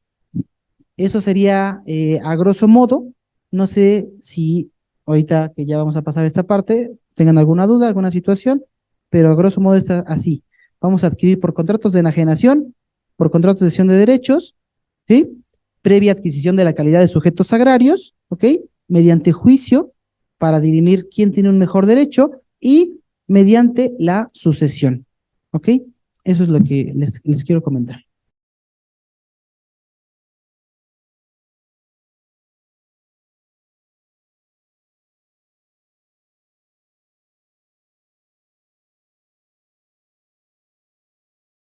eso sería a grosso modo. No sé si ahorita que ya vamos a pasar esta parte, tengan alguna duda, alguna situación, pero a grosso modo está así. Vamos a adquirir por contratos de enajenación, por contratos de cesión de derechos, ¿sí? Previa adquisición de la calidad de sujetos agrarios, ¿ok? Mediante juicio para dirimir quién tiene un mejor derecho y mediante la sucesión, ¿ok? Eso es lo que les quiero comentar.